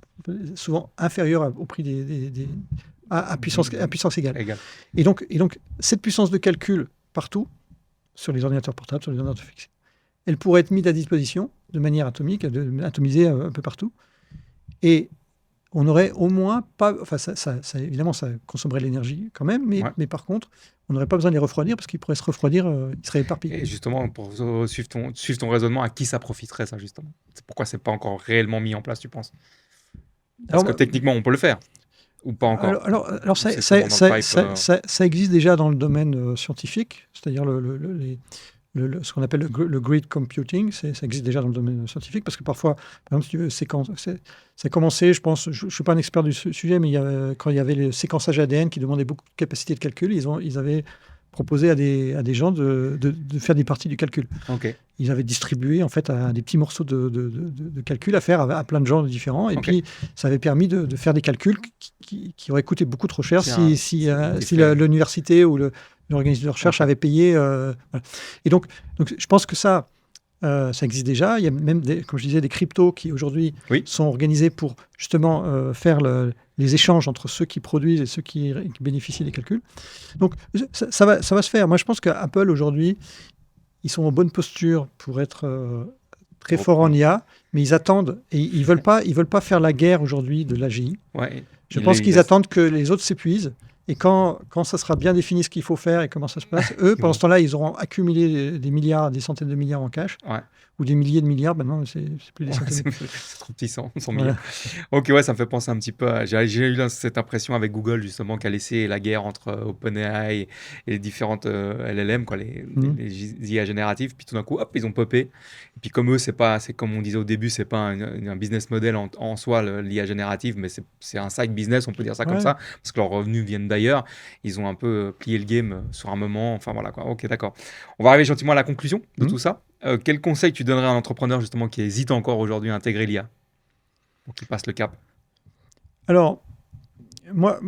souvent inférieur au prix à puissance égale. Et donc cette puissance de calcul partout, sur les ordinateurs portables, sur les ordinateurs fixes, elle pourrait être mise à disposition de manière atomique, atomisée un peu partout. Et on aurait au moins pas... Enfin, évidemment, ça consommerait de l'énergie quand même, mais par contre, on n'aurait pas besoin de les refroidir parce qu'ils pourraient se refroidir, ils seraient éparpillés. Et justement, pour suivre ton raisonnement, à qui ça profiterait, ça, justement? Pourquoi c'est pas encore réellement mis en place, tu penses? Parce que techniquement, on peut le faire. Ou pas encore? Alors ça existe déjà dans le domaine scientifique, c'est-à-dire ce qu'on appelle le grid computing, ça existe déjà dans le domaine scientifique, parce que parfois, par exemple, si tu veux, ça a commencé, je pense, je ne suis pas un expert du sujet, mais quand il y avait le séquençage ADN qui demandait beaucoup de capacité de calcul, ils avaient proposé à des gens de faire des parties du calcul. Okay. Ils avaient distribué en fait des petits morceaux de calcul à faire à plein de gens différents, et puis ça avait permis de faire des calculs qui auraient coûté beaucoup trop cher si l'université ou l'organisme de recherche avait payé. Voilà. Et donc, je pense que ça existe déjà. Il y a même, comme je disais, des cryptos qui aujourd'hui sont organisés pour justement faire les échanges entre ceux qui produisent et ceux qui bénéficient des calculs. Donc ça va se faire. Moi, je pense qu'Apple aujourd'hui, ils sont en bonne posture pour être très forts en IA, mais ils attendent et ils veulent pas faire la guerre aujourd'hui de l'AGI. Ouais, je pense qu'ils attendent que les autres s'épuisent. Et quand ça sera bien défini ce qu'il faut faire et comment ça se passe, eux, pendant ce temps-là, ils auront accumulé des milliards, des centaines de milliards en cash, ou des milliers de milliards. Maintenant, c'est plus des centaines. C'est trop petit, 100 milliards. Ok, ouais, ça me fait penser un petit peu. J'ai eu cette impression avec Google, justement, qui a laissé la guerre entre OpenAI et les différentes LLM, quoi, les IA génératives. Puis tout d'un coup, hop, ils ont popé. Et puis comme eux, c'est comme on disait au début, c'est pas un business model en soi, l'IA générative, mais c'est un side business, on peut dire ça comme ça, parce que leurs revenus viennent d'ailleurs. Ils ont un peu plié le game sur un moment. Enfin voilà, quoi. Ok, d'accord. On va arriver gentiment à la conclusion de tout ça. Quel conseil tu donnerais à un entrepreneur justement qui hésite encore aujourd'hui à intégrer l'IA pour qu'il passe le cap? Alors, moi,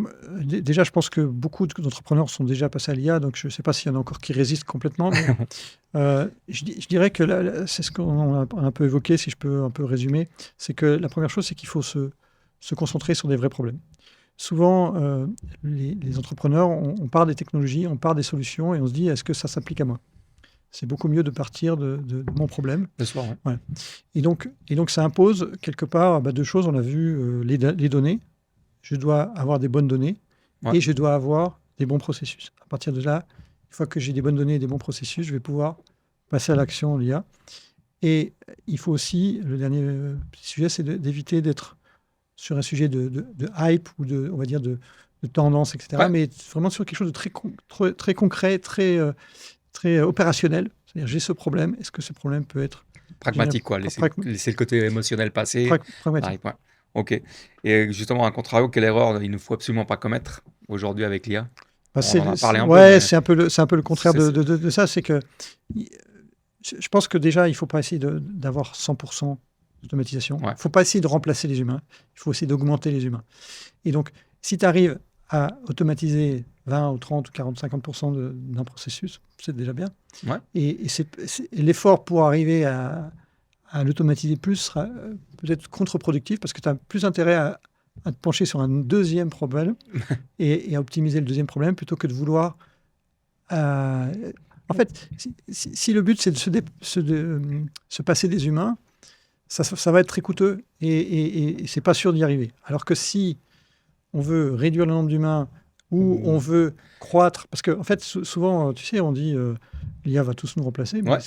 déjà, je pense que beaucoup d'entrepreneurs sont déjà passés à l'IA, donc je ne sais pas s'il y en a encore qui résistent complètement. Mais, je dirais que c'est ce qu'on a un peu évoqué, si je peux un peu résumer, c'est que la première chose, c'est qu'il faut se concentrer sur des vrais problèmes. Souvent, les entrepreneurs, on part des technologies, on part des solutions et on se dit, est-ce que ça s'applique à moi? C'est beaucoup mieux de partir de mon problème. Le soir, ouais. Voilà. Et donc, ça impose quelque part deux choses. On a vu les données. Je dois avoir des bonnes données et je dois avoir des bons processus. À partir de là, une fois que j'ai des bonnes données et des bons processus, je vais pouvoir passer à l'action l'IA. Et il faut aussi, le dernier sujet, c'est d'éviter d'être sur un sujet de hype ou on va dire de tendance, etc. Mais vraiment sur quelque chose de très concret, très opérationnel. C'est-à-dire, j'ai ce problème, est-ce que ce problème peut être... Pragmatique, quoi. Laisser le côté émotionnel passer. Pragmatique. Ok. Et justement, à contrario, quelle erreur il ne faut absolument pas commettre aujourd'hui avec l'IA? On en a parlé un peu. C'est un peu le contraire de ça. C'est que je pense que déjà, il ne faut pas essayer d'avoir 100% d'automatisation. Il ne faut pas essayer de remplacer les humains. Il faut essayer d'augmenter les humains. Et donc, si tu arrives à automatiser 20 ou 30 ou 40, 50% d'un processus, c'est déjà bien. Et l'effort pour arriver à l'automatiser plus sera peut-être contre-productif parce que tu as plus intérêt à te pencher sur un deuxième problème et à optimiser le deuxième problème plutôt que de vouloir... En fait, si le but c'est de se passer des humains, ça va être très coûteux et c'est pas sûr d'y arriver. Alors que si on veut réduire le nombre d'humains ou on veut croître, parce qu'en fait, souvent, tu sais, on dit l'IA va tous nous remplacer, mais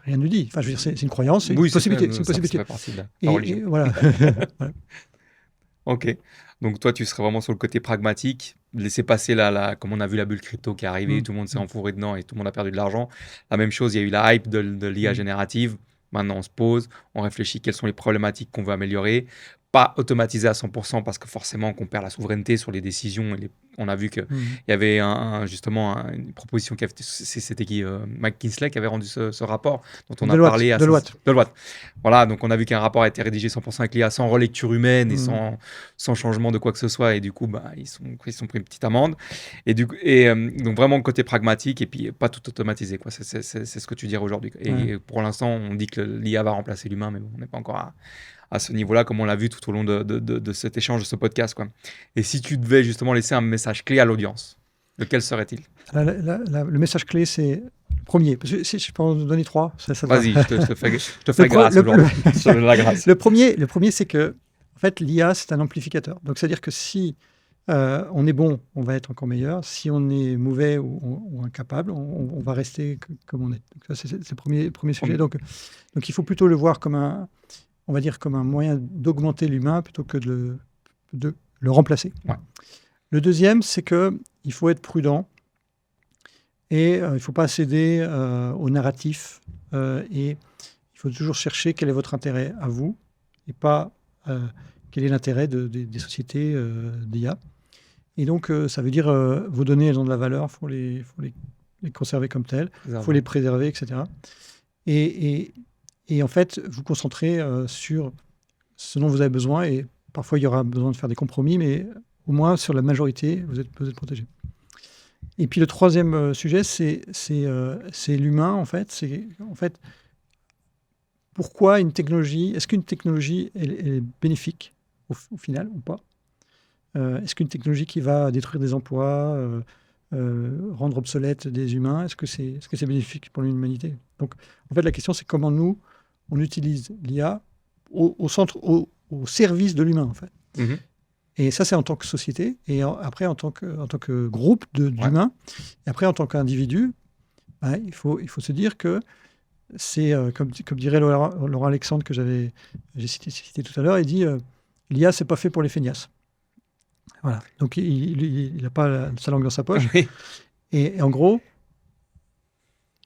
rien ne dit. Enfin, je veux dire, c'est une croyance, c'est une possibilité. C'est une possibilité. Ça fait partie de la religion. Voilà. Ok. Donc toi, tu serais vraiment sur le côté pragmatique, laisser passer comme on a vu la bulle crypto qui est arrivée, tout le monde s'est enfourré dedans et tout le monde a perdu de l'argent. La même chose, il y a eu la hype de l'IA générative. Maintenant, on se pose, on réfléchit quelles sont les problématiques qu'on veut améliorer. Pas automatiser à 100% parce que forcément qu'on perd la souveraineté sur les décisions. On a vu qu'il y avait justement une proposition qui avait... C'était qui Mike Kinsley qui avait rendu ce rapport dont on a parlé à Deloitte. Voilà, donc on a vu qu'un rapport a été rédigé 100% avec l'IA sans relecture humaine et sans changement de quoi que ce soit. Et du coup, ils sont pris une petite amende. Donc vraiment côté pragmatique et puis pas tout automatisé, quoi. C'est ce que tu dirais aujourd'hui. Et pour l'instant, on dit que l'IA va remplacer l'humain, mais bon, on n'est pas encore à ce niveau-là, comme on l'a vu tout au long de cet échange, de ce podcast, quoi. Et si tu devais justement laisser un message clé à l'audience, lequel serait-il? Le message clé, c'est le premier. Parce que si je peux en donner 3, ça Vas-y, je te fais grâce aujourd'hui. La grâce. Le premier, c'est que En fait, l'IA, c'est un amplificateur. Donc, c'est-à-dire que si on est bon, on va être encore meilleur. Si on est mauvais ou incapable, on va rester comme on est. Donc, ça, c'est le premier sujet. Donc, il faut plutôt le voir comme on va dire, comme un moyen d'augmenter l'humain plutôt que de le remplacer. Ouais. Le deuxième, c'est qu'il faut être prudent et il ne faut pas céder au narratif et il faut toujours chercher quel est votre intérêt à vous et pas quel est l'intérêt des sociétés d'IA. Et donc, ça veut dire vos données, elles ont de la valeur, il faut les conserver comme telles, il faut les préserver, etc. Et en fait, vous concentrer sur ce dont vous avez besoin. Et parfois, il y aura besoin de faire des compromis, mais au moins, sur la majorité, vous êtes protégé. Et puis, le troisième sujet, c'est l'humain, en fait. Pourquoi une technologie... Est-ce qu'une technologie elle est bénéfique au final ou pas? Est-ce qu'une technologie qui va détruire des emplois, rendre obsolètes des humains, est-ce que c'est bénéfique pour l'humanité? Donc, en fait, la question, c'est comment nous, on utilise l'IA au service de l'humain, en fait. Mmh. Et ça, c'est en tant que société, et après, en tant que groupe d'humains, et après, en tant qu'individu, il faut se dire que c'est, comme dirait Laurent Alexandre, que j'ai cité tout à l'heure, il dit l'IA, c'est pas fait pour les feignasses. Voilà. Donc, il n'a pas sa langue dans sa poche. Oui. Et en gros,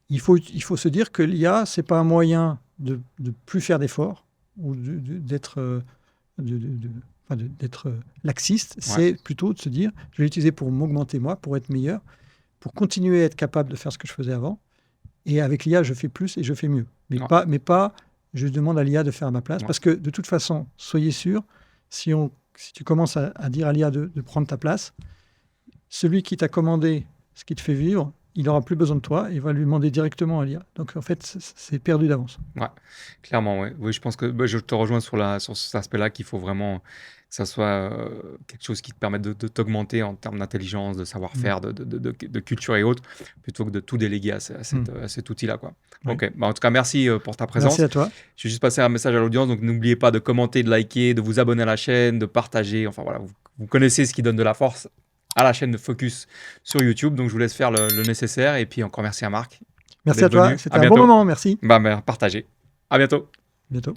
il faut se dire que l'IA, ce n'est pas un moyen de plus faire d'efforts ou d'être laxiste. C'est plutôt de se dire, je vais l'utiliser pour m'augmenter moi, pour être meilleur, pour continuer à être capable de faire ce que je faisais avant. Et avec l'IA, je fais plus et je fais mieux. Mais pas, je demande à l'IA de faire à ma place. Parce que de toute façon, soyez sûr, si tu commences à dire à l'IA de prendre ta place, celui qui t'a commandé ce qui te fait vivre, il n'aura plus besoin de toi, il va lui demander directement à l'IA. Donc en fait, c'est perdu d'avance. Ouais, clairement, ouais. Oui, je pense que je te rejoins sur cet aspect-là, qu'il faut vraiment que ça soit quelque chose qui te permette de t'augmenter en termes d'intelligence, de savoir-faire, de culture et autres, plutôt que de tout déléguer à cet outil-là, quoi. Ouais. Ok, en tout cas, merci pour ta présence. Merci à toi. Je vais juste passer un message à l'audience, donc n'oubliez pas de commenter, de liker, de vous abonner à la chaîne, de partager. Enfin voilà, vous connaissez ce qui donne de la force à la chaîne de Focus sur YouTube. Donc je vous laisse faire le nécessaire. Et puis encore merci à Marc. Merci à toi. C'était un bon moment. Merci. Partagez. À bientôt. Bientôt.